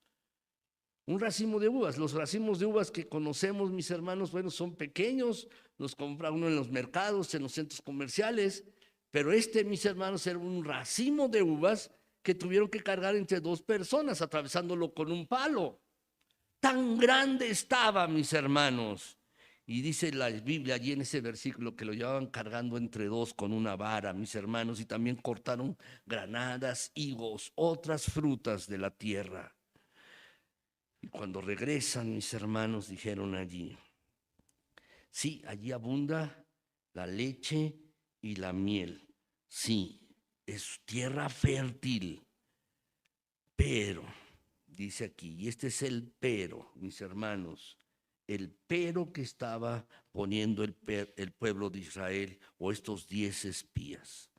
Un racimo de uvas. Los racimos de uvas que conocemos, mis hermanos, bueno, son pequeños, los compra uno en los mercados, en los centros comerciales, pero mis hermanos, era un racimo de uvas que tuvieron que cargar entre 2 personas, atravesándolo con un palo. Tan grande estaba, mis hermanos. Y dice la Biblia allí en ese versículo que lo llevaban cargando entre 2 con una vara, mis hermanos, y también cortaron granadas, higos, otras frutas de la tierra. Y cuando regresan, mis hermanos, dijeron allí, sí, allí abunda la leche y la miel. Sí, es tierra fértil. Pero, dice aquí, y este es el pero, mis hermanos, el pero que estaba poniendo el pueblo de Israel o estos 10 espías.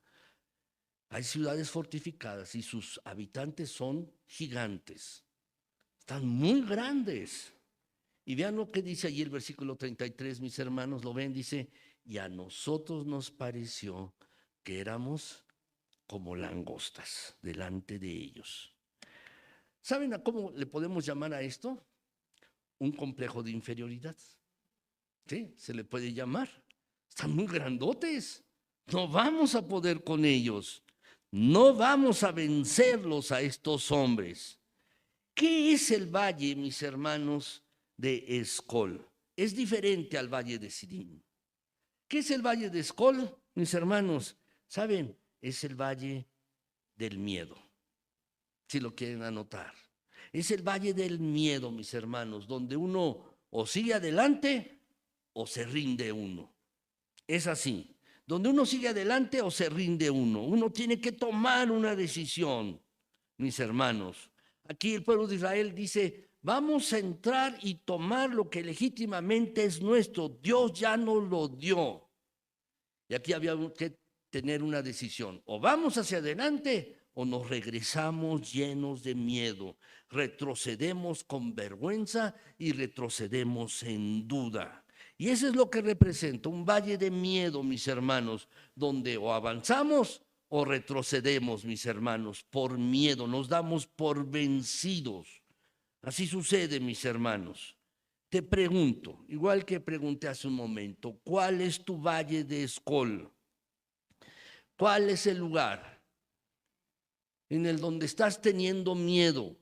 Hay ciudades fortificadas y sus habitantes son gigantes. Están muy grandes. Y vean lo que dice allí el versículo 33, mis hermanos, lo ven, dice, y a nosotros nos pareció que éramos como langostas delante de ellos. ¿Saben a cómo le podemos llamar a esto? Un complejo de inferioridad. ¿Sí? Se le puede llamar. Están muy grandotes. No vamos a poder con ellos. No vamos a vencerlos a estos hombres. ¿Qué es el valle, mis hermanos, de Escol? Es diferente al valle de Sidim. ¿Qué es el valle de Escol, mis hermanos? ¿Saben? Es el valle del miedo, si lo quieren anotar. Es el valle del miedo, mis hermanos, donde uno o sigue adelante o se rinde uno. Es así, donde uno sigue adelante o se rinde uno. Uno tiene que tomar una decisión, mis hermanos. Aquí el pueblo de Israel dice, vamos a entrar y tomar lo que legítimamente es nuestro. Dios ya nos lo dio. Y aquí había que tener una decisión. O vamos hacia adelante o nos regresamos llenos de miedo. Retrocedemos con vergüenza y retrocedemos en duda. Y eso es lo que representa un valle de miedo, mis hermanos, donde o avanzamos o retrocedemos, mis hermanos, por miedo, nos damos por vencidos. Así sucede, mis hermanos. Te pregunto, igual que pregunté hace un momento, ¿cuál es tu valle de Escol? ¿Cuál es el lugar en el donde estás teniendo miedo?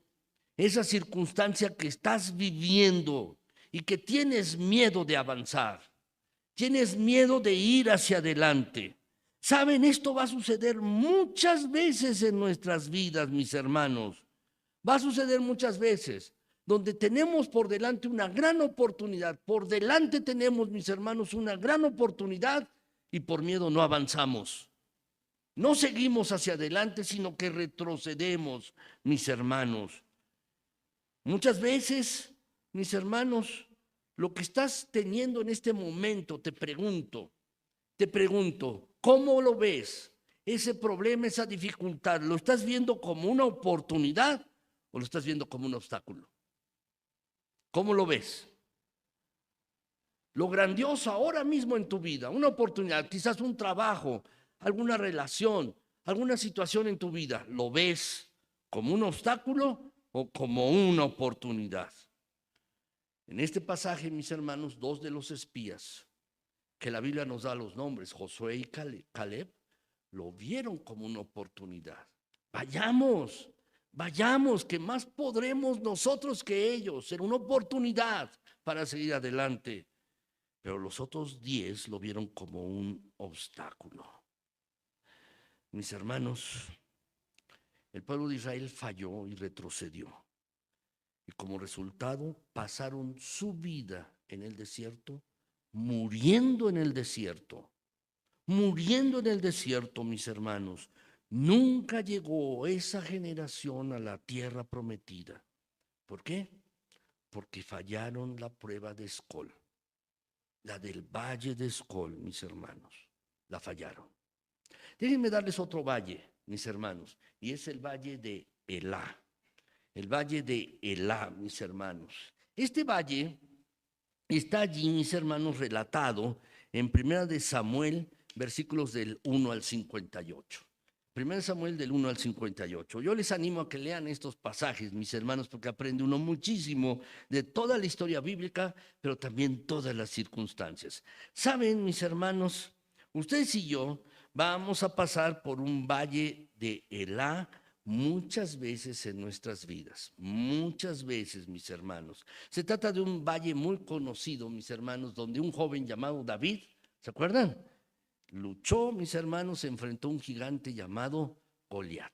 Esa circunstancia que estás viviendo y que tienes miedo de avanzar, tienes miedo de ir hacia adelante. Saben, esto va a suceder muchas veces en nuestras vidas, mis hermanos. Va a suceder muchas veces, donde tenemos por delante una gran oportunidad. Por delante tenemos, mis hermanos, una gran oportunidad y por miedo no avanzamos. No seguimos hacia adelante, sino que retrocedemos, mis hermanos. Muchas veces, mis hermanos, lo que estás teniendo en este momento, te pregunto, ¿cómo lo ves? Ese problema, esa dificultad, ¿lo estás viendo como una oportunidad o lo estás viendo como un obstáculo? ¿Cómo lo ves? Lo grandioso ahora mismo en tu vida, una oportunidad, quizás un trabajo, alguna relación, alguna situación en tu vida, ¿lo ves como un obstáculo o como una oportunidad? En este pasaje, mis hermanos, dos de los espías, que la Biblia nos da los nombres, Josué y Caleb, lo vieron como una oportunidad. Vayamos, que más podremos nosotros que ellos, ser una oportunidad para seguir adelante. Pero los otros 10 lo vieron como un obstáculo. Mis hermanos, el pueblo de Israel falló y retrocedió. Y como resultado pasaron su vida en el desierto, muriendo en el desierto. Muriendo en el desierto, mis hermanos. Nunca llegó esa generación a la tierra prometida. ¿Por qué? Porque fallaron la prueba de Escol. La del valle de Escol, mis hermanos. La fallaron. Déjenme darles otro valle, mis hermanos. Y es el valle de Elá. El valle de Elá, mis hermanos. Este valle está allí, mis hermanos, relatado en 1 de Samuel, versículos del 1 al 58. 1 Samuel del 1 al 58. Yo les animo a que lean estos pasajes, mis hermanos, porque aprende uno muchísimo de toda la historia bíblica, pero también todas las circunstancias. Saben, mis hermanos, ustedes y yo vamos a pasar por un valle de Elá muchas veces en nuestras vidas, muchas veces, mis hermanos. Se trata de un valle muy conocido, mis hermanos, donde un joven llamado David, ¿se acuerdan? Luchó, mis hermanos, se enfrentó a un gigante llamado Goliat.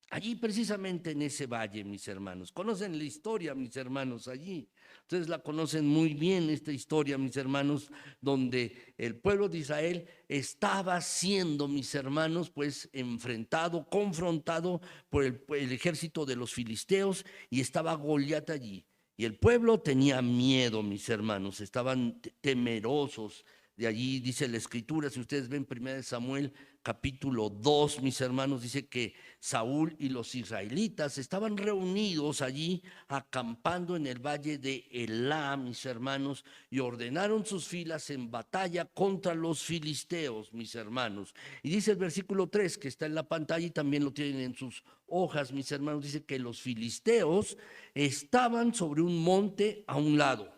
Allí precisamente en ese valle, mis hermanos. Conocen la historia, mis hermanos, allí. Ustedes la conocen muy bien, esta historia, mis hermanos, donde el pueblo de Israel estaba siendo, mis hermanos, pues enfrentado, confrontado por el ejército de los filisteos y estaba Goliat allí. Y el pueblo tenía miedo, mis hermanos, estaban temerosos. De allí dice la escritura, si ustedes ven 1 Samuel capítulo 2, mis hermanos, dice que Saúl y los israelitas estaban reunidos allí acampando en el valle de Elá, mis hermanos, y ordenaron sus filas en batalla contra los filisteos, mis hermanos. Y dice el versículo 3 que está en la pantalla y también lo tienen en sus hojas, mis hermanos, dice que los filisteos estaban sobre un monte a un lado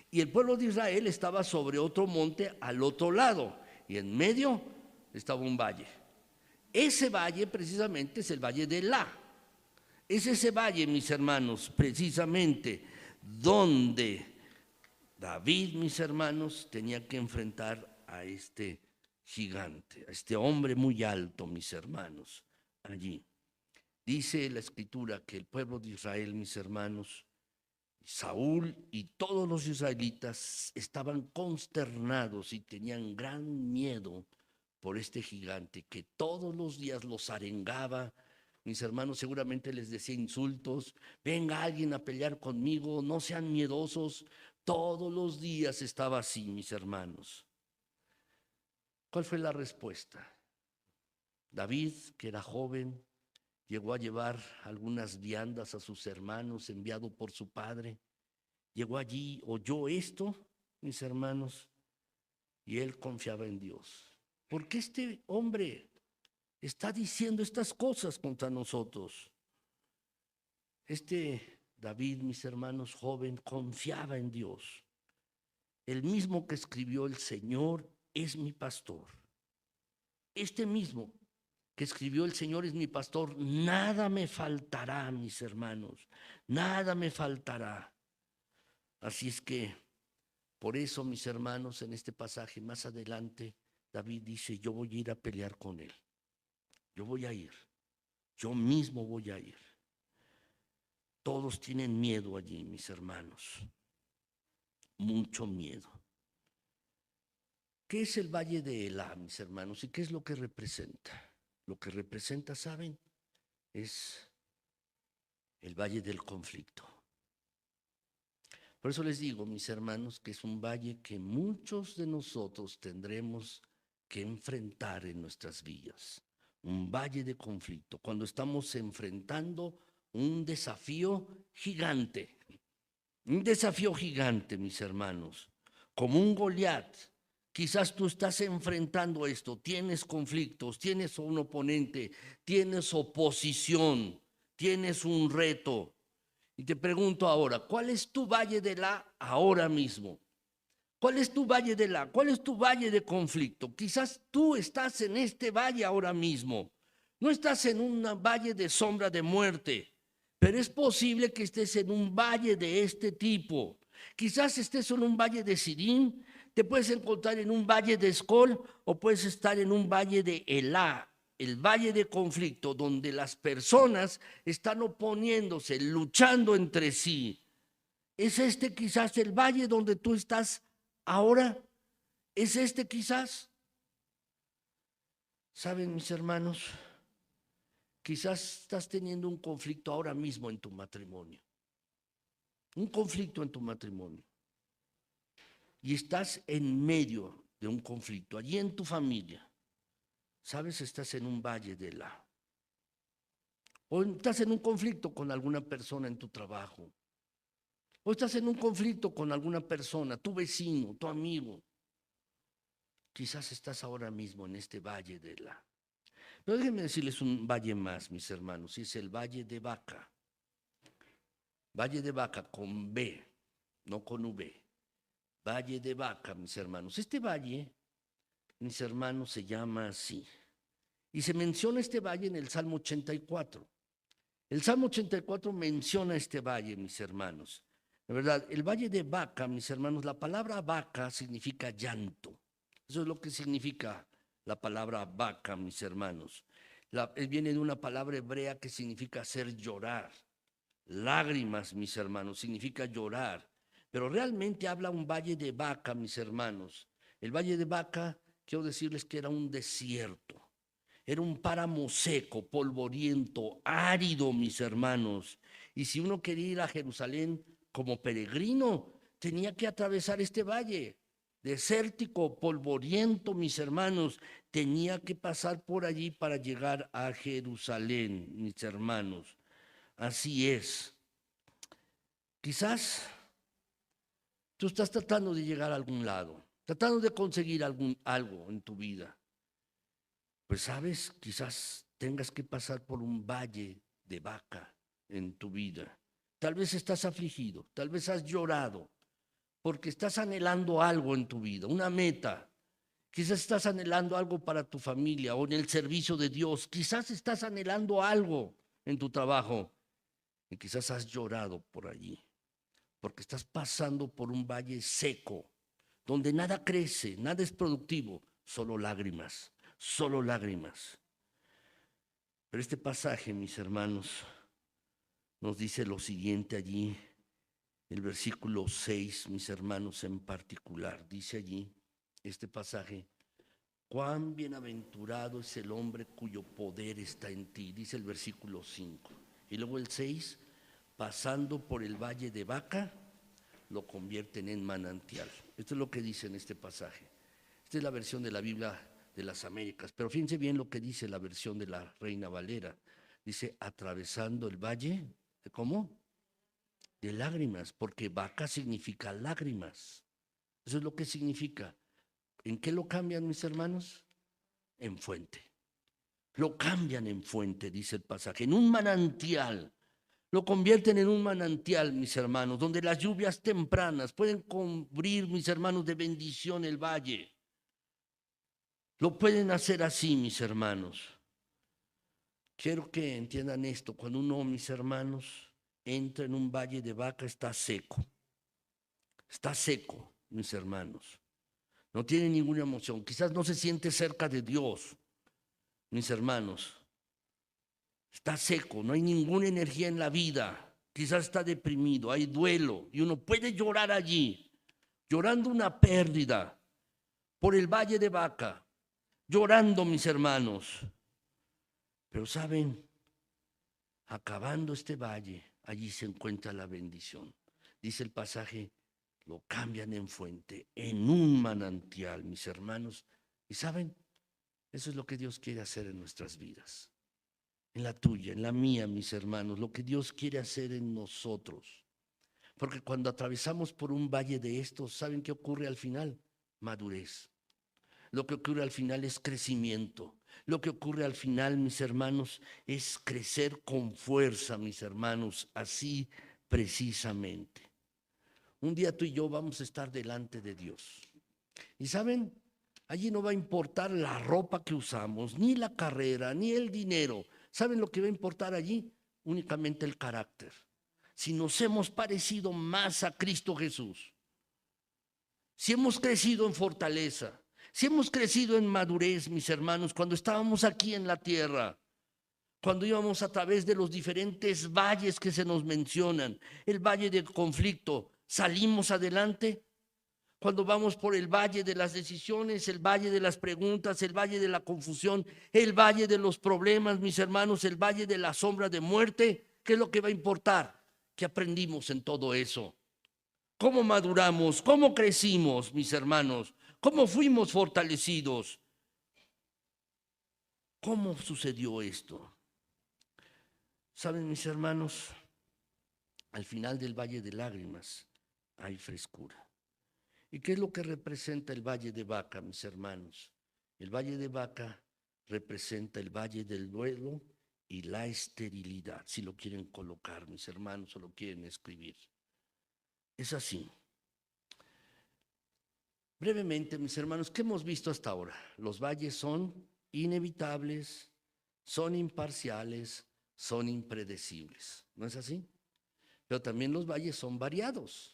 y el pueblo de Israel estaba sobre otro monte al otro lado, y en medio estaba un valle. Ese valle precisamente es el valle de Elá. Es ese valle, mis hermanos, precisamente donde David, mis hermanos, tenía que enfrentar a este gigante, a este hombre muy alto, mis hermanos, allí. Dice la escritura que el pueblo de Israel, mis hermanos, Saúl y todos los israelitas estaban consternados y tenían gran miedo por este gigante que todos los días los arengaba. Mis hermanos, seguramente les decía insultos: venga alguien a pelear conmigo, no sean miedosos. Todos los días estaba así, mis hermanos. ¿Cuál fue la respuesta? David, que era joven, llegó a llevar algunas viandas a sus hermanos, enviado por su padre. Llegó allí, oyó esto, mis hermanos, y él confiaba en Dios. ¿Por qué este hombre está diciendo estas cosas contra nosotros? Este David, mis hermanos, joven, confiaba en Dios. El mismo que escribió: el Señor es mi pastor. Este mismo que escribió: el Señor es mi pastor, nada me faltará, mis hermanos, nada me faltará. Así es que, por eso, mis hermanos, en este pasaje más adelante, David dice: yo voy a ir a pelear con él. Yo voy a ir. Yo mismo voy a ir. Todos tienen miedo allí, mis hermanos. Mucho miedo. ¿Qué es el valle de Elá, mis hermanos? ¿Y qué es lo que representa? Lo que representa, ¿saben? Es el valle del conflicto. Por eso les digo, mis hermanos, que es un valle que muchos de nosotros tendremos que enfrentar en nuestras vidas. Un valle de conflicto, cuando estamos enfrentando un desafío gigante. Un desafío gigante, mis hermanos, como un Goliat. Quizás tú estás enfrentando esto, tienes conflictos, tienes un oponente, tienes oposición, tienes un reto. Y te pregunto ahora, ¿cuál es tu valle de Elá ahora mismo? ¿Cuál es tu valle de Elá? ¿Cuál es tu valle de conflicto? Quizás tú estás en este valle ahora mismo. No estás en un valle de sombra de muerte, pero es posible que estés en un valle de este tipo. Quizás estés en un valle de Sidim, te puedes encontrar en un valle de Escol o puedes estar en un valle de Elá, el valle de conflicto, donde las personas están oponiéndose, luchando entre sí. ¿Es este quizás el valle donde tú estás ahora? ¿Es este quizás? ¿Saben, mis hermanos? Quizás estás teniendo un conflicto ahora mismo en tu matrimonio. Un conflicto en tu matrimonio. Y estás en medio de un conflicto, allí en tu familia. ¿Sabes? Estás en un valle de Elá. O estás en un conflicto con alguna persona en tu trabajo. O estás en un conflicto con alguna persona, tu vecino, tu amigo. Quizás estás ahora mismo en este valle de Elá. Pero déjenme decirles un valle más, mis hermanos, y es el Valle de Baca. Valle de Baca con B, no con V. Valle de Baca, mis hermanos. Este valle, mis hermanos, se llama así. Y se menciona este valle en el Salmo 84. El Salmo 84 menciona este valle, mis hermanos. De verdad, el Valle de Baca, mis hermanos, la palabra vaca significa llanto. Eso es lo que significa la palabra vaca, mis hermanos. Viene de una palabra hebrea que significa hacer llorar. Lágrimas, mis hermanos, significa llorar. Pero realmente habla un valle de Baca, mis hermanos. El Valle de Baca, quiero decirles que era un desierto. Era un páramo seco, polvoriento, árido, mis hermanos. Y si uno quería ir a Jerusalén como peregrino, tenía que atravesar este valle desértico, polvoriento, mis hermanos, tenía que pasar por allí para llegar a Jerusalén, mis hermanos. Así es. Quizás tú estás tratando de llegar a algún lado, tratando de conseguir algo en tu vida. Pues sabes, quizás tengas que pasar por un valle de Baca en tu vida. Tal vez estás afligido, tal vez has llorado, porque estás anhelando algo en tu vida, una meta. Quizás estás anhelando algo para tu familia o en el servicio de Dios. Quizás estás anhelando algo en tu trabajo y quizás has llorado por allí, porque estás pasando por un valle seco, donde nada crece, nada es productivo, solo lágrimas, solo lágrimas. Pero este pasaje, mis hermanos, nos dice lo siguiente allí, el versículo 6, mis hermanos en particular, dice allí este pasaje: cuán bienaventurado es el hombre cuyo poder está en ti, dice el versículo 5. Y luego el 6, pasando por el valle de Baca, lo convierten en manantial. Esto es lo que dice en este pasaje. Esta es la versión de la Biblia de las Américas, pero fíjense bien lo que dice la versión de la Reina Valera. Dice, atravesando el valle, ¿de cómo? De lágrimas, porque Baca significa lágrimas. Eso es lo que significa. ¿En qué lo cambian, mis hermanos? En fuente. Lo cambian en fuente, dice el pasaje, en un manantial. Lo convierten en un manantial, mis hermanos, donde las lluvias tempranas pueden cubrir, mis hermanos, de bendición el valle. Lo pueden hacer así, mis hermanos. Quiero que entiendan esto. Cuando uno, mis hermanos, entra en un valle de Baca, está seco. Está seco, mis hermanos. No tiene ninguna emoción. Quizás no se siente cerca de Dios, mis hermanos. Está seco, no hay ninguna energía en la vida. Quizás está deprimido, hay duelo y uno puede llorar allí, llorando una pérdida por el valle de Baca, llorando, mis hermanos. Pero saben, acabando este valle, allí se encuentra la bendición. Dice el pasaje, lo cambian en fuente, en un manantial, mis hermanos. Y saben, eso es lo que Dios quiere hacer en nuestras vidas. En la tuya, en la mía, mis hermanos, lo que Dios quiere hacer en nosotros. Porque cuando atravesamos por un valle de estos, ¿saben qué ocurre al final? Madurez. Lo que ocurre al final es crecimiento. Lo que ocurre al final, mis hermanos, es crecer con fuerza, mis hermanos, así precisamente. Un día tú y yo vamos a estar delante de Dios. Y ¿saben? Allí no va a importar la ropa que usamos, ni la carrera, ni el dinero. ¿Saben lo que va a importar allí? Únicamente el carácter. Si nos hemos parecido más a Cristo Jesús, si hemos crecido en fortaleza, si hemos crecido en madurez, mis hermanos, cuando estábamos aquí en la tierra, cuando íbamos a través de los diferentes valles que se nos mencionan, el valle del conflicto, salimos adelante. Cuando vamos por el valle de las decisiones, el valle de las preguntas, el valle de la confusión, el valle de los problemas, mis hermanos, el valle de la sombra de muerte, ¿qué es lo que va a importar? ¿Qué aprendimos en todo eso? ¿Cómo maduramos? ¿Cómo crecimos, mis hermanos? ¿Cómo fuimos fortalecidos? ¿Cómo sucedió esto? Saben, mis hermanos, al final del valle de lágrimas hay frescura. ¿Y qué es lo que representa el valle de Baca, mis hermanos? El valle de Baca representa el valle del duelo y la esterilidad, si lo quieren colocar, mis hermanos, o lo quieren escribir. Es así. Brevemente, mis hermanos, ¿qué hemos visto hasta ahora? Los valles son inevitables, son imparciales, son impredecibles. ¿No es así? Pero también los valles son variados.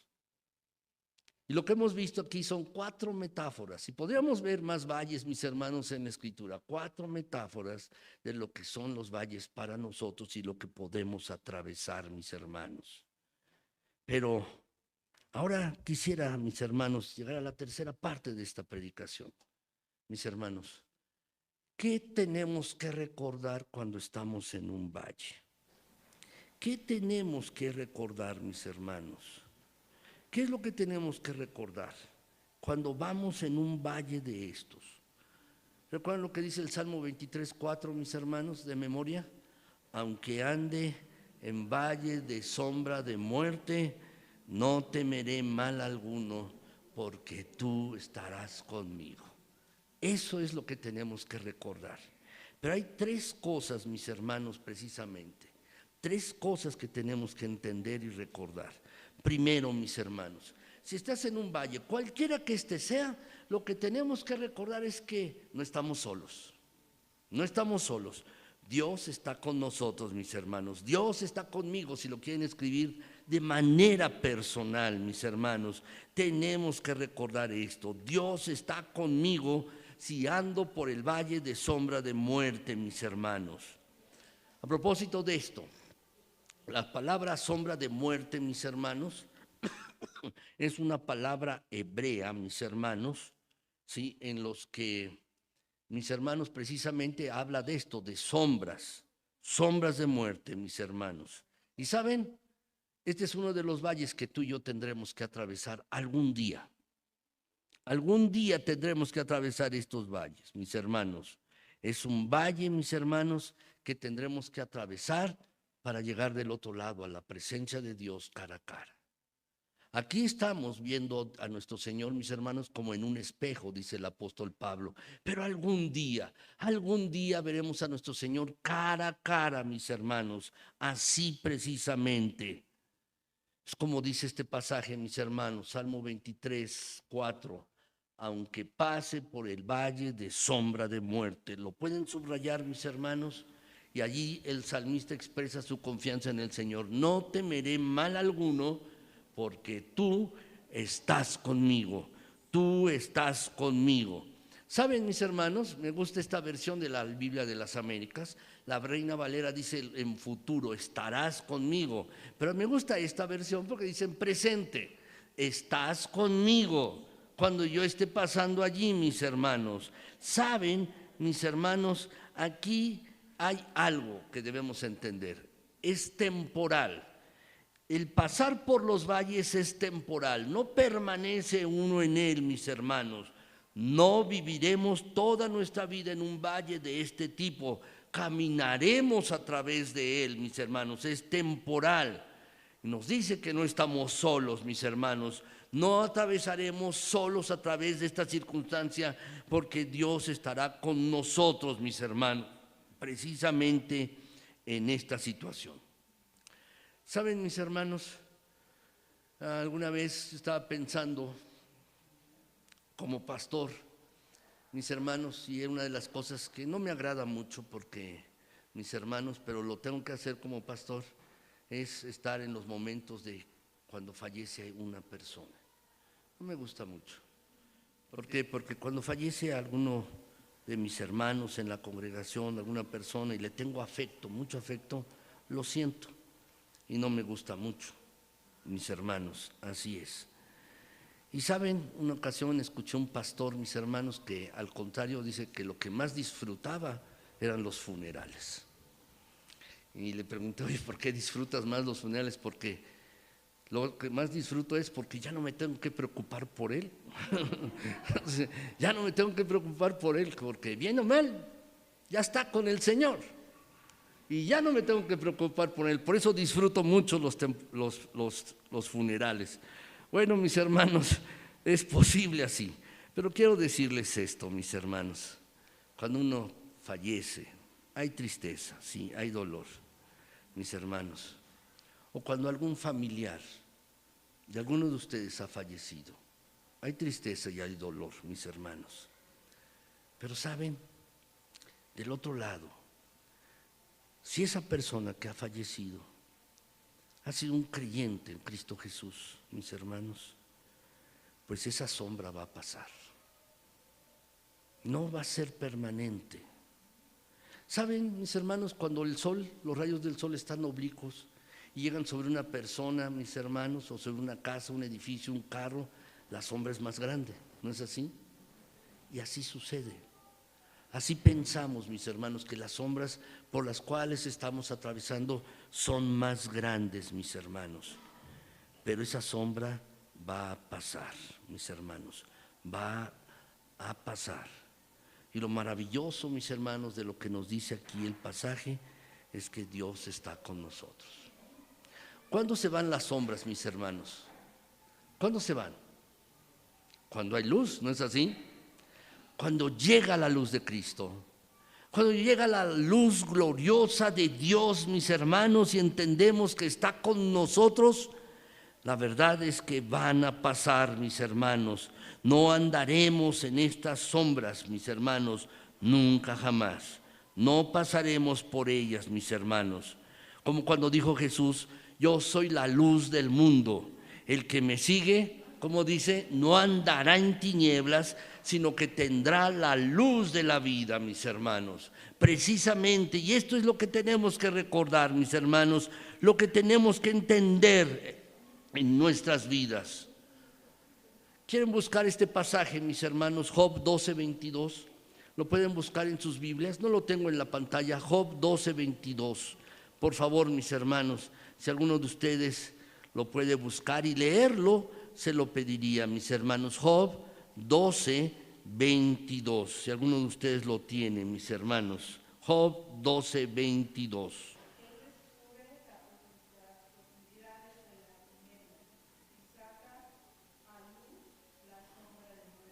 Y lo que hemos visto aquí son 4 metáforas. Y podríamos ver más valles, mis hermanos, en la Escritura. 4 metáforas de lo que son los valles para nosotros y lo que podemos atravesar, mis hermanos. Pero ahora quisiera, mis hermanos, llegar a la tercera parte de esta predicación. Mis hermanos, ¿qué tenemos que recordar cuando estamos en un valle? ¿Qué tenemos que recordar, mis hermanos? ¿Qué es lo que tenemos que recordar cuando vamos en un valle de estos. ¿Recuerdan lo que dice el Salmo 23:4, mis hermanos, de memoria? Aunque ande en valle de sombra de muerte, no temeré mal alguno, porque tú estarás conmigo. Eso es lo que tenemos que recordar. Pero hay tres cosas, mis hermanos, precisamente. Tres cosas que tenemos que entender y recordar. Primero, mis hermanos, si estás en un valle, cualquiera que este sea, lo que tenemos que recordar es que no estamos solos. No estamos solos. Dios está con nosotros, mis hermanos. Dios está conmigo, si lo quieren escribir de manera personal, mis hermanos. Tenemos que recordar esto. Dios está conmigo si ando por el valle de sombra de muerte, mis hermanos. A propósito de esto, la palabra sombra de muerte, mis hermanos, es una palabra hebrea, mis hermanos, ¿sí? En los que, mis hermanos, precisamente habla de esto, de sombras, sombras de muerte, mis hermanos. Y saben, este es uno de los valles que tú y yo tendremos que atravesar algún día. Algún día tendremos que atravesar estos valles, mis hermanos. Es un valle, mis hermanos, que tendremos que atravesar para llegar del otro lado a la presencia de Dios cara a cara. Aquí estamos viendo a nuestro Señor, mis hermanos, como en un espejo, dice el apóstol Pablo. Pero algún día veremos a nuestro Señor cara a cara, mis hermanos, así precisamente. Es como dice este pasaje, mis hermanos, Salmo 23:4. Aunque pase por el valle de sombra de muerte. ¿Lo pueden subrayar, mis hermanos? Y allí el salmista expresa su confianza en el Señor. No temeré mal alguno, porque tú estás conmigo. Tú estás conmigo. ¿Saben, mis hermanos? Me gusta esta versión de la Biblia de las Américas. La Reina Valera dice en futuro, estarás conmigo. Pero me gusta esta versión porque dice en presente, estás conmigo cuando yo esté pasando allí, mis hermanos. Saben, mis hermanos, aquí hay algo que debemos entender. Es temporal. El pasar por los valles es temporal. No permanece uno en él, mis hermanos. No viviremos toda nuestra vida en un valle de este tipo. Caminaremos a través de él, mis hermanos. Es temporal. Nos dice que no estamos solos, mis hermanos. No atravesaremos solos a través de esta circunstancia, porque Dios estará con nosotros, mis hermanos, precisamente en esta situación. ¿Saben, mis hermanos? Alguna vez estaba pensando como pastor, mis hermanos, y es una de las cosas que no me agrada mucho porque, mis hermanos, pero lo tengo que hacer como pastor, es estar en los momentos de cuando fallece una persona. No me gusta mucho. ¿Por qué? Porque cuando fallece alguno de mis hermanos en la congregación, alguna persona, y le tengo afecto, mucho afecto, lo siento. Y no me gusta mucho, mis hermanos, así es. Y saben, una ocasión escuché a un pastor, mis hermanos, que al contrario dice que lo que más disfrutaba eran los funerales. Y le pregunté, oye, ¿por qué disfrutas más los funerales? Porque lo que más disfruto es porque ya no me tengo que preocupar por él. Ya no me tengo que preocupar por él, porque bien o mal, ya está con el Señor. Y ya no me tengo que preocupar por él. Por eso disfruto mucho los funerales. Bueno, mis hermanos, es posible así. Pero quiero decirles esto, mis hermanos. Cuando uno fallece, hay tristeza, sí, hay dolor, mis hermanos. O cuando algún familiar de alguno de ustedes ha fallecido, hay tristeza y hay dolor, mis hermanos. Pero saben, del otro lado, si esa persona que ha fallecido ha sido un creyente en Cristo Jesús, mis hermanos, pues esa sombra va a pasar. No va a ser permanente. ¿Saben, mis hermanos, cuando el sol, los rayos del sol están oblicuos y llegan sobre una persona, mis hermanos, o sobre una casa, un edificio, un carro, la sombra es más grande, ¿no es así? Y así sucede. Así pensamos, mis hermanos, que las sombras por las cuales estamos atravesando son más grandes, mis hermanos. Pero esa sombra va a pasar, mis hermanos. va a pasar. Y lo maravilloso, mis hermanos, de lo que nos dice aquí el pasaje es que Dios está con nosotros. ¿Cuándo se van las sombras, mis hermanos? ¿Cuándo se van? Cuando hay luz, ¿no es así? Cuando llega la luz de Cristo, cuando llega la luz gloriosa de Dios, mis hermanos, y entendemos que está con nosotros, la verdad es que van a pasar, mis hermanos. No andaremos en estas sombras, mis hermanos, nunca jamás. No pasaremos por ellas, mis hermanos. Como cuando dijo Jesús, yo soy la luz del mundo. El que me sigue, como dice, no andará en tinieblas, sino que tendrá la luz de la vida, mis hermanos. Precisamente, y esto es lo que tenemos que recordar, mis hermanos, lo que tenemos que entender en nuestras vidas. ¿Quieren buscar este pasaje, mis hermanos? Job 12:22. Lo pueden buscar en sus Biblias. No lo tengo en la pantalla. Job 12:22. Por favor, mis hermanos, si alguno de ustedes lo puede buscar y leerlo, se lo pediría, mis hermanos. Job 12:22. Si alguno de ustedes lo tiene, mis hermanos. Job 12:22.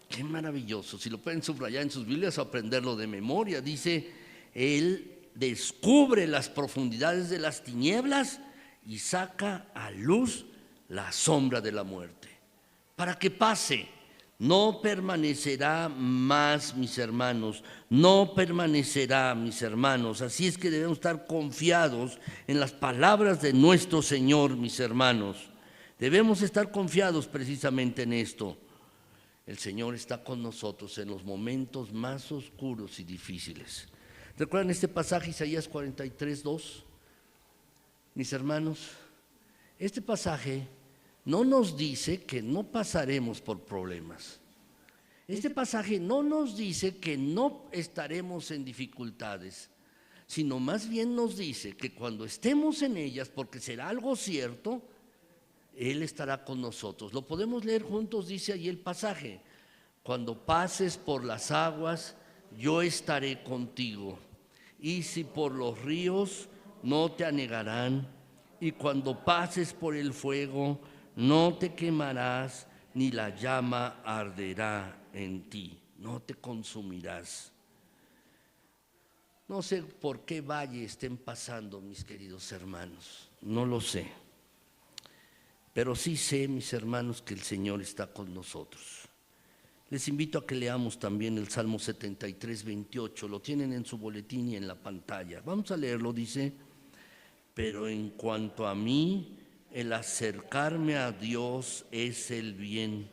Qué maravilloso. Si lo pueden subrayar en sus Biblias o aprenderlo de memoria. Dice, Él descubre las profundidades de las tinieblas y saca a luz la sombra de la muerte. Para que pase, no permanecerá más, mis hermanos, no permanecerá, mis hermanos. Así es que debemos estar confiados en las palabras de nuestro Señor, mis hermanos. Debemos estar confiados precisamente en esto. El Señor está con nosotros en los momentos más oscuros y difíciles. ¿Recuerdan este pasaje, Isaías 43:2? Mis hermanos, este pasaje no nos dice que no pasaremos por problemas. Este pasaje no nos dice que no estaremos en dificultades, sino más bien nos dice que cuando estemos en ellas, porque será algo cierto, Él estará con nosotros. Lo podemos leer juntos, dice ahí el pasaje. Cuando pases por las aguas, yo estaré contigo. Y si por los ríos, no te anegarán. Y cuando pases por el fuego, no te quemarás, ni la llama arderá en ti. No te consumirás. No sé por qué valle estén pasando, mis queridos hermanos. No lo sé. Pero sí sé, mis hermanos, que el Señor está con nosotros. Les invito a que leamos también el Salmo 73:28. Lo tienen en su boletín y en la pantalla. Vamos a leerlo, dice: pero en cuanto a mí, el acercarme a Dios es el bien.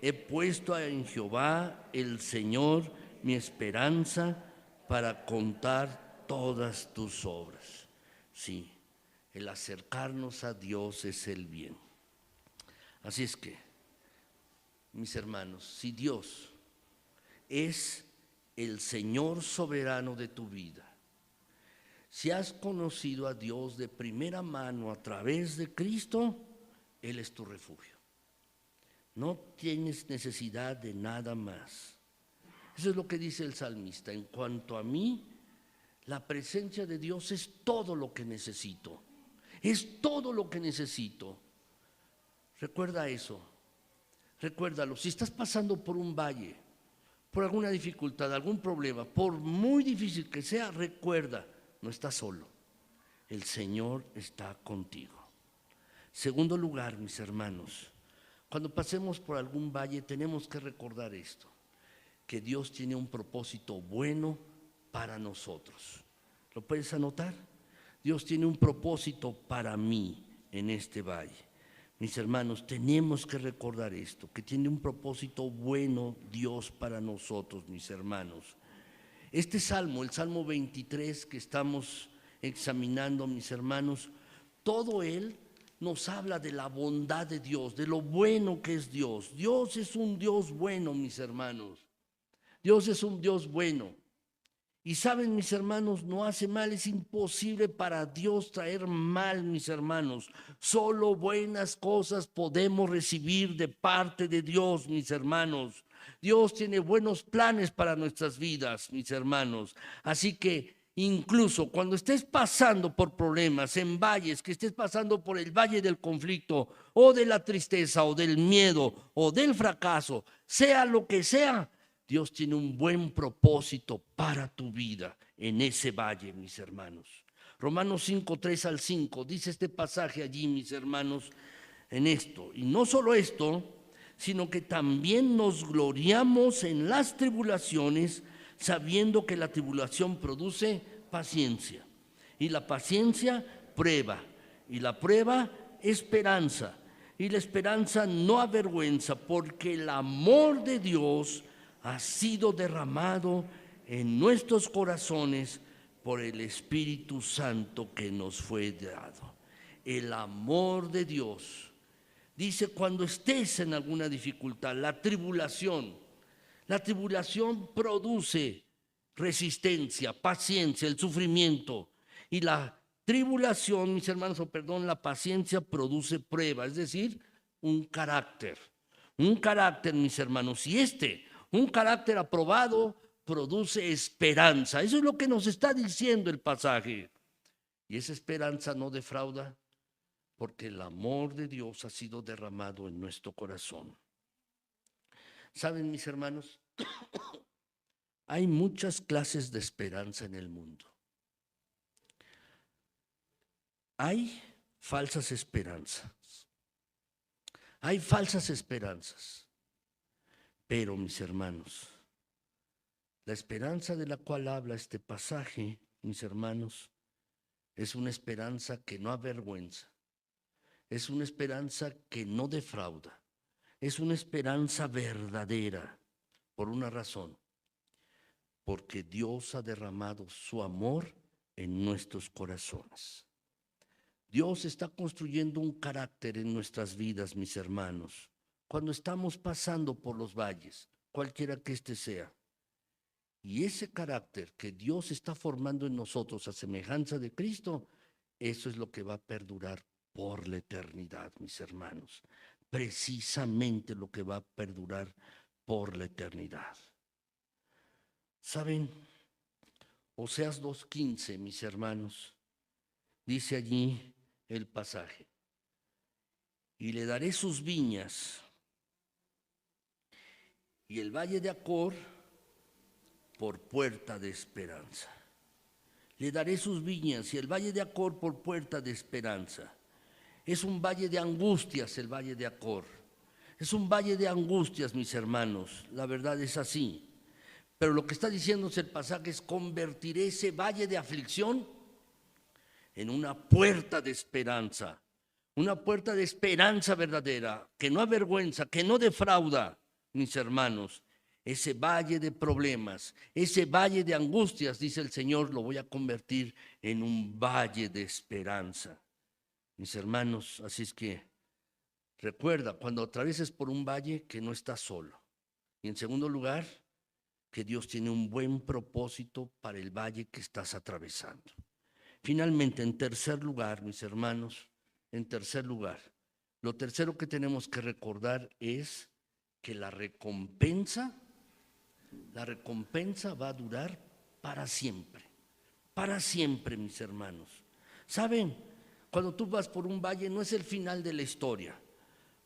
He puesto en Jehová, el Señor, mi esperanza, para contar todas tus obras. Sí, el acercarnos a Dios es el bien. Así es que, mis hermanos, si Dios es el Señor soberano de tu vida, si has conocido a Dios de primera mano a través de Cristo, Él es tu refugio. No tienes necesidad de nada más. Eso es lo que dice el salmista. En cuanto a mí, la presencia de Dios es todo lo que necesito. Es todo lo que necesito. Recuerda eso. Recuérdalo. Si estás pasando por un valle, por alguna dificultad, algún problema, por muy difícil que sea, recuerda, no estás solo. El Señor está contigo. Segundo lugar, mis hermanos, cuando pasemos por algún valle tenemos que recordar esto, que Dios tiene un propósito bueno para nosotros. ¿Lo puedes anotar? Dios tiene un propósito para mí en este valle. Mis hermanos, tenemos que recordar esto, que tiene un propósito bueno Dios para nosotros, mis hermanos. Este salmo, el Salmo 23 que estamos examinando, mis hermanos, todo él nos habla de la bondad de Dios, de lo bueno que es Dios. Dios es un Dios bueno, mis hermanos. Dios es un Dios bueno. Y saben, mis hermanos, no hace mal, es imposible para Dios traer mal, mis hermanos. Solo buenas cosas podemos recibir de parte de Dios, mis hermanos. Dios tiene buenos planes para nuestras vidas, mis hermanos. Así que incluso cuando estés pasando por problemas, en valles, que estés pasando por el valle del conflicto o de la tristeza o del miedo o del fracaso, sea lo que sea, Dios tiene un buen propósito para tu vida en ese valle, mis hermanos. Romanos 5, 3 al 5, dice este pasaje allí, mis hermanos, en esto. Y no solo esto, sino que también nos gloriamos en las tribulaciones, sabiendo que la tribulación produce paciencia. Y la paciencia, prueba. Y la prueba, esperanza. Y la esperanza no avergüenza, porque el amor de Dios ha sido derramado en nuestros corazones por el Espíritu Santo que nos fue dado. El amor de Dios. Dice, cuando estés en alguna dificultad, la tribulación produce resistencia, paciencia, el sufrimiento. Y la tribulación, mis hermanos, la paciencia produce prueba, es decir, un carácter, mis hermanos. Y un carácter aprobado, produce esperanza. Eso es lo que nos está diciendo el pasaje. Y esa esperanza no defrauda, porque el amor de Dios ha sido derramado en nuestro corazón. ¿Saben, mis hermanos? Hay muchas clases de esperanza en el mundo. Hay falsas esperanzas. Hay falsas esperanzas. Pero, mis hermanos, la esperanza de la cual habla este pasaje, mis hermanos, es una esperanza que no avergüenza. Es una esperanza que no defrauda. Es una esperanza verdadera, por una razón. Porque Dios ha derramado su amor en nuestros corazones. Dios está construyendo un carácter en nuestras vidas, mis hermanos. Cuando estamos pasando por los valles, cualquiera que éste sea. Y ese carácter que Dios está formando en nosotros a semejanza de Cristo, eso es lo que va a perdurar por la eternidad, mis hermanos. Precisamente lo que va a perdurar por la eternidad. ¿Saben? Oseas 2:15, mis hermanos, dice allí el pasaje. Y le daré sus viñas y el valle de Acor por puerta de esperanza. Le daré sus viñas y el valle de Acor por puerta de esperanza. Es un valle de angustias el valle de Acor. Es un valle de angustias, mis hermanos. La verdad es así. Pero lo que está diciéndose el pasaje es: convertiré ese valle de aflicción en una puerta de esperanza. Una puerta de esperanza verdadera, que no avergüenza, que no defrauda, mis hermanos. Ese valle de problemas, ese valle de angustias, dice el Señor, lo voy a convertir en un valle de esperanza. Mis hermanos, así es que recuerda, cuando atravieses por un valle, que no estás solo. Y en segundo lugar, que Dios tiene un buen propósito para el valle que estás atravesando. Finalmente, en tercer lugar, mis hermanos, en tercer lugar, lo tercero que tenemos que recordar es que la recompensa va a durar para siempre, mis hermanos. ¿Saben? Cuando tú vas por un valle no es el final de la historia.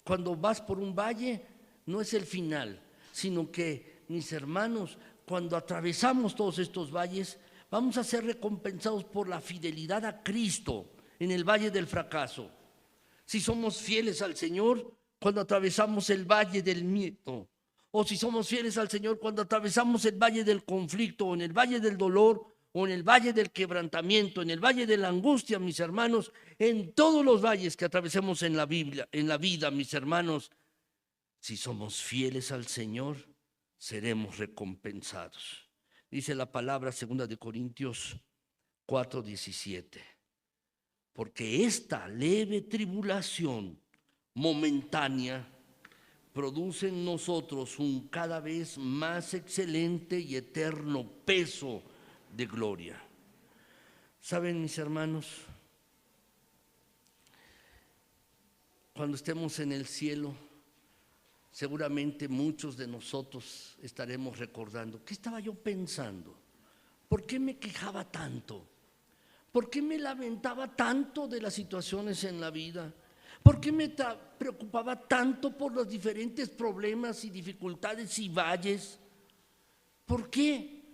Cuando vas por un valle no es el final, sino que, mis hermanos, cuando atravesamos todos estos valles, vamos a ser recompensados por la fidelidad a Cristo en el valle del fracaso. Si somos fieles al Señor cuando atravesamos el valle del miedo, o si somos fieles al Señor cuando atravesamos el valle del conflicto, o en el valle del dolor, o en el valle del quebrantamiento, en el valle de la angustia, mis hermanos, en todos los valles que atravesemos en la Biblia, en la vida, mis hermanos, si somos fieles al Señor, seremos recompensados. Dice la palabra 2 de Corintios 4:17. Porque esta leve tribulación momentánea produce en nosotros un cada vez más excelente y eterno peso de gloria. ¿Saben, mis hermanos? Cuando estemos en el cielo, seguramente muchos de nosotros estaremos recordando, ¿qué estaba yo pensando? ¿Por qué me quejaba tanto? ¿Por qué me lamentaba tanto de las situaciones en la vida? ¿Por qué me preocupaba tanto por los diferentes problemas y dificultades y valles? ¿Por qué?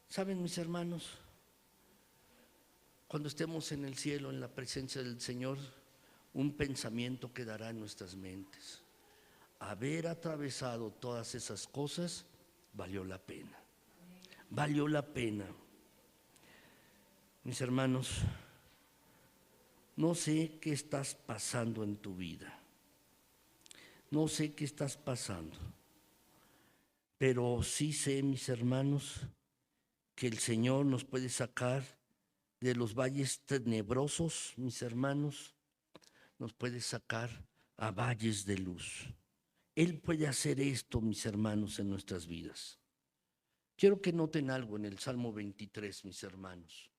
¿Saben, mis hermanos? Cuando estemos en el cielo, en la presencia del Señor, un pensamiento quedará en nuestras mentes. Haber atravesado todas esas cosas valió la pena. Valió la pena. Mis hermanos, no sé qué estás pasando en tu vida. No sé qué estás pasando. Pero sí sé, mis hermanos, que el Señor nos puede sacar de los valles tenebrosos, mis hermanos, nos puede sacar a valles de luz. Él puede hacer esto, mis hermanos, en nuestras vidas. Quiero que noten algo en el Salmo 23, mis hermanos.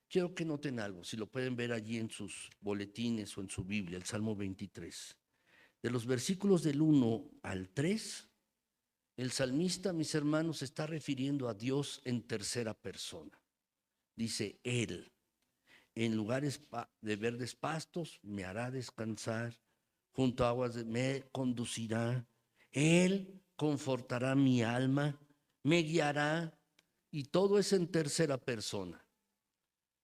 Quiero que noten algo, si lo pueden ver allí en sus boletines o en su Biblia, el Salmo 23. De los versículos del 1 al 3, el salmista, mis hermanos, se está refiriendo a Dios en tercera persona. Dice, Él, en lugares de verdes pastos me hará descansar, junto a aguas me conducirá. Él confortará mi alma, me guiará, y todo es en tercera persona.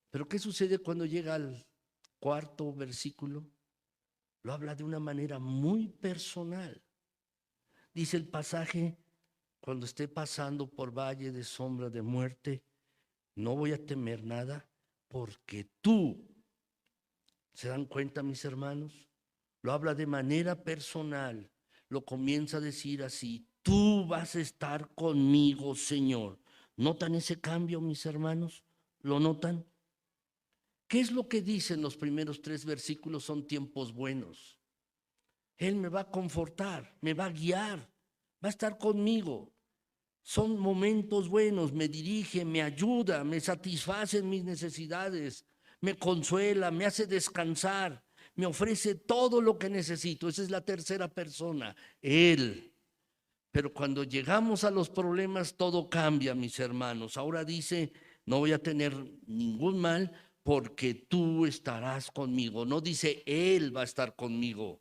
Pero ¿qué sucede cuando llega al cuarto versículo? Lo habla de una manera muy personal. Dice el pasaje, cuando esté pasando por valle de sombra de muerte, no voy a temer nada, porque tú, ¿se dan cuenta, mis hermanos? Lo habla de manera personal, lo comienza a decir así, tú vas a estar conmigo, Señor. ¿Notan ese cambio, mis hermanos? ¿Lo notan? ¿Qué es lo que dicen los primeros 3 versículos? Son tiempos buenos. Él me va a confortar, me va a guiar, va a estar conmigo. Son momentos buenos, me dirige, me ayuda, me satisfacen mis necesidades, me consuela, me hace descansar, me ofrece todo lo que necesito. Esa es la tercera persona, Él. Pero cuando llegamos a los problemas, todo cambia, mis hermanos. Ahora dice, no voy a tener ningún mal porque tú estarás conmigo. No dice, Él va a estar conmigo.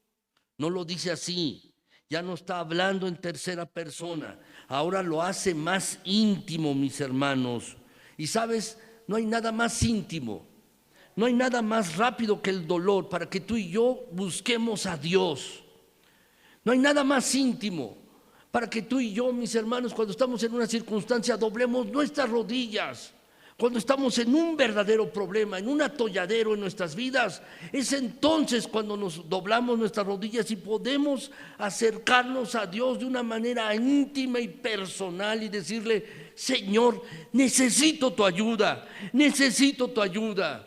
No lo dice así. Ya no está hablando en tercera persona. Ahora lo hace más íntimo, mis hermanos. Y sabes, no hay nada más íntimo. No hay nada más rápido que el dolor para que tú y yo busquemos a Dios. No hay nada más íntimo para que tú y yo, mis hermanos, cuando estamos en una circunstancia, doblemos nuestras rodillas. Cuando estamos en un verdadero problema, en un atolladero en nuestras vidas, es entonces cuando nos doblamos nuestras rodillas y podemos acercarnos a Dios de una manera íntima y personal y decirle, Señor, necesito tu ayuda, necesito tu ayuda.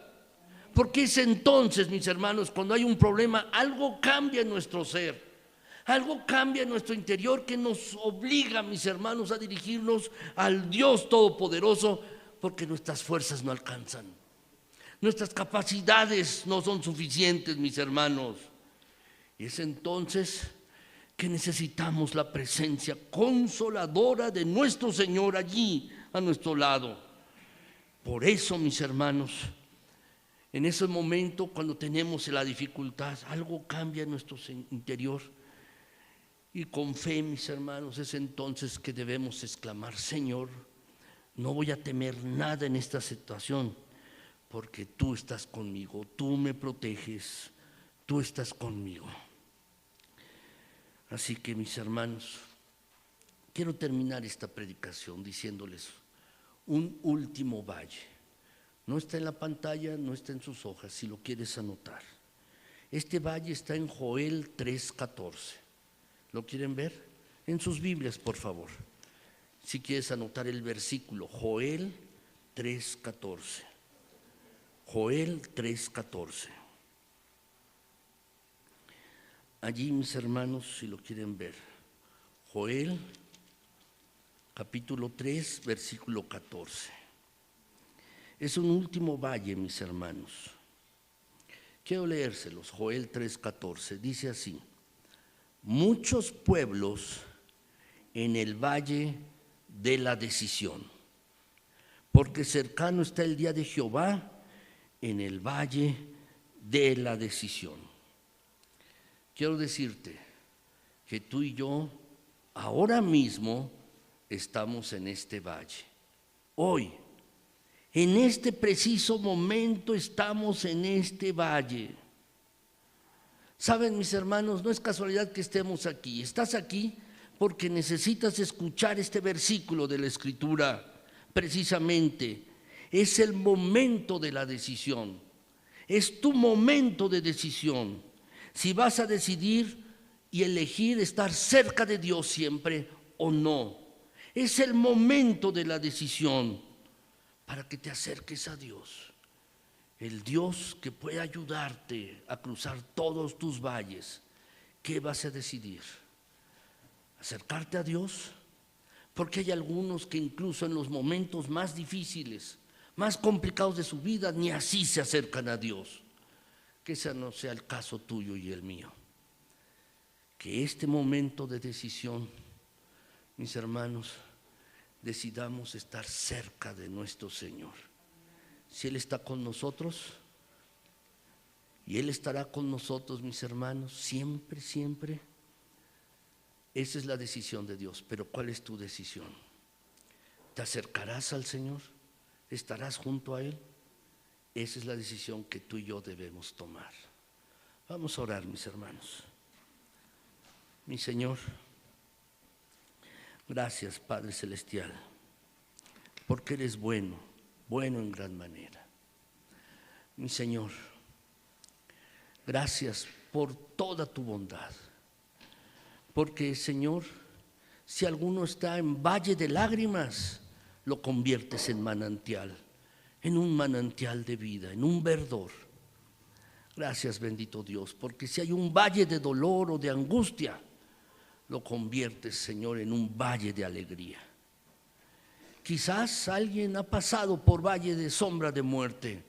Porque es entonces, mis hermanos, cuando hay un problema, algo cambia en nuestro ser. Algo cambia en nuestro interior que nos obliga, mis hermanos, a dirigirnos al Dios Todopoderoso, porque nuestras fuerzas no alcanzan. Nuestras capacidades no son suficientes, mis hermanos. Y es entonces que necesitamos la presencia consoladora de nuestro Señor allí a nuestro lado. Por eso, mis hermanos, en ese momento cuando tenemos la dificultad, algo cambia en nuestro interior. Y con fe, mis hermanos, es entonces que debemos exclamar, Señor, no voy a temer nada en esta situación, porque tú estás conmigo, tú me proteges, tú estás conmigo. Así que, mis hermanos, quiero terminar esta predicación diciéndoles un último valle. No está en la pantalla, no está en sus hojas, si lo quieres anotar. Este valle está en Joel 3:14. ¿Lo quieren ver? En sus Biblias, por favor. Si quieres anotar el versículo, Joel 3:14. Joel 3:14. Allí, mis hermanos, si lo quieren ver. Joel, capítulo 3, versículo 14. Es un último valle, mis hermanos. Quiero leérselos. Joel 3:14. Dice así. muchos pueblos en el valle de la decisión, porque cercano está el día de Jehová en el valle de la decisión. Quiero decirte que tú y yo ahora mismo estamos en este valle. Hoy, en este preciso momento estamos en este valle. Saben, mis hermanos, no es casualidad que estemos aquí. Estás aquí porque necesitas escuchar este versículo de la Escritura. Precisamente, es el momento de la decisión. Es tu momento de decisión. Si vas a decidir y elegir estar cerca de Dios siempre o no. Es el momento de la decisión para que te acerques a Dios. El Dios que puede ayudarte a cruzar todos tus valles. ¿Qué vas a decidir? ¿Acercarte a Dios? Porque hay algunos que incluso en los momentos más difíciles, más complicados de su vida, ni así se acercan a Dios. Que ese no sea el caso tuyo y el mío. Que este momento de decisión, mis hermanos, decidamos estar cerca de nuestro Señor. Si Él está con nosotros, y Él estará con nosotros, mis hermanos, siempre, siempre. Esa es la decisión de Dios. Pero ¿cuál es tu decisión? ¿Te acercarás al Señor? ¿Estarás junto a Él? Esa es la decisión que tú y yo debemos tomar. Vamos a orar, mis hermanos. Mi Señor, gracias, Padre Celestial, porque eres bueno, bueno en gran manera. Mi Señor, gracias por toda tu bondad, porque, Señor, si alguno está en valle de lágrimas, lo conviertes en manantial, en un manantial de vida, en un verdor. Gracias, bendito Dios, porque si hay un valle de dolor o de angustia, lo conviertes, Señor, en un valle de alegría. Quizás alguien ha pasado por valle de sombra de muerte,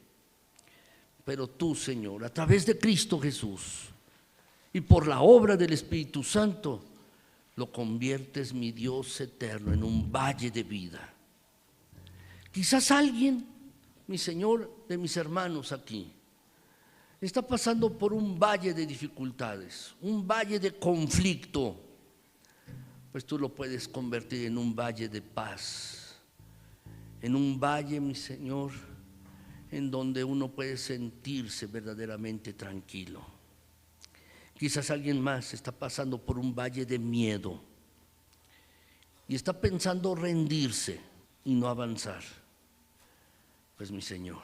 pero tú, Señor, a través de Cristo Jesús y por la obra del Espíritu Santo, lo conviertes, mi Dios eterno, en un valle de vida. Quizás alguien, mi Señor, de mis hermanos aquí, está pasando por un valle de dificultades, un valle de conflicto, pues tú lo puedes convertir en un valle de paz, en un valle, mi Señor, en donde uno puede sentirse verdaderamente tranquilo. Quizás alguien más está pasando por un valle de miedo y está pensando rendirse y no avanzar. Pues, mi Señor,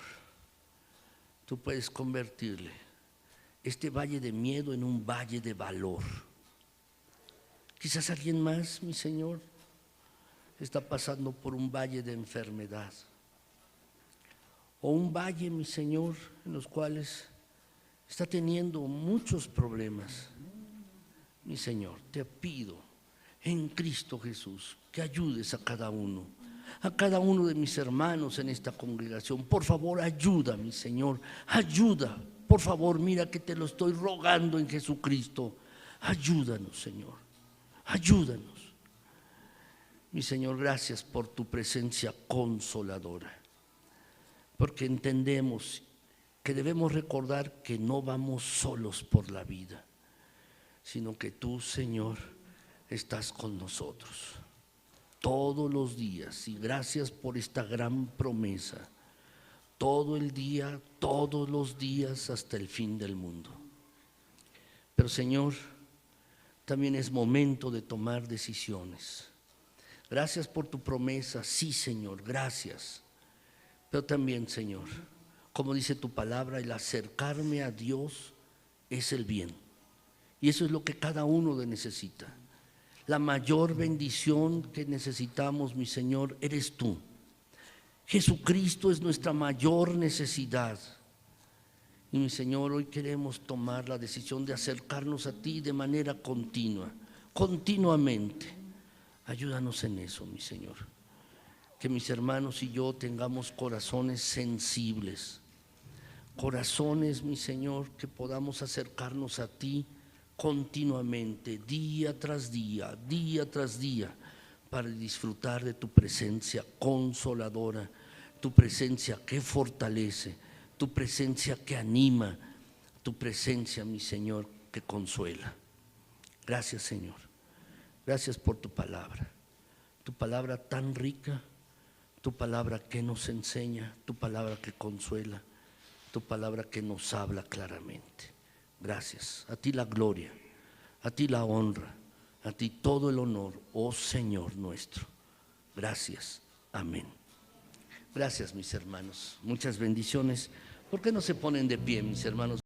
tú puedes convertirle este valle de miedo en un valle de valor. Quizás alguien más, mi Señor, está pasando por un valle de enfermedad o un valle, mi Señor, en los cuales está teniendo muchos problemas. Mi Señor, te pido en Cristo Jesús que ayudes a cada uno de mis hermanos en esta congregación. Por favor, ayuda, mi Señor, ayuda. Por favor, mira que te lo estoy rogando en Jesucristo. Ayúdanos, Señor, ayúdanos. Mi Señor, gracias por tu presencia consoladora, porque entendemos que debemos recordar que no vamos solos por la vida, sino que tú, Señor, estás con nosotros todos los días. Y gracias por esta gran promesa, todo el día, todos los días, hasta el fin del mundo. Pero, Señor, también es momento de tomar decisiones. Gracias por tu promesa, sí, Señor, gracias. Pero también, Señor, como dice tu palabra, el acercarme a Dios es el bien. Y eso es lo que cada uno necesita. La mayor bendición que necesitamos, mi Señor, eres tú. Jesucristo es nuestra mayor necesidad. Y, mi Señor, hoy queremos tomar la decisión de acercarnos a ti de manera continua, continuamente. Ayúdanos en eso, mi Señor. Que mis hermanos y yo tengamos corazones sensibles, corazones, mi Señor, que podamos acercarnos a ti continuamente, día tras día, para disfrutar de tu presencia consoladora, tu presencia que fortalece, tu presencia que anima, tu presencia, mi Señor, que consuela. Gracias, Señor. Gracias por tu palabra tan rica, tu palabra que nos enseña, tu palabra que consuela, tu palabra que nos habla claramente. Gracias. A ti la gloria, a ti la honra, a ti todo el honor, oh Señor nuestro. Gracias. Amén. Gracias, mis hermanos. Muchas bendiciones. ¿Por qué no se ponen de pie, mis hermanos?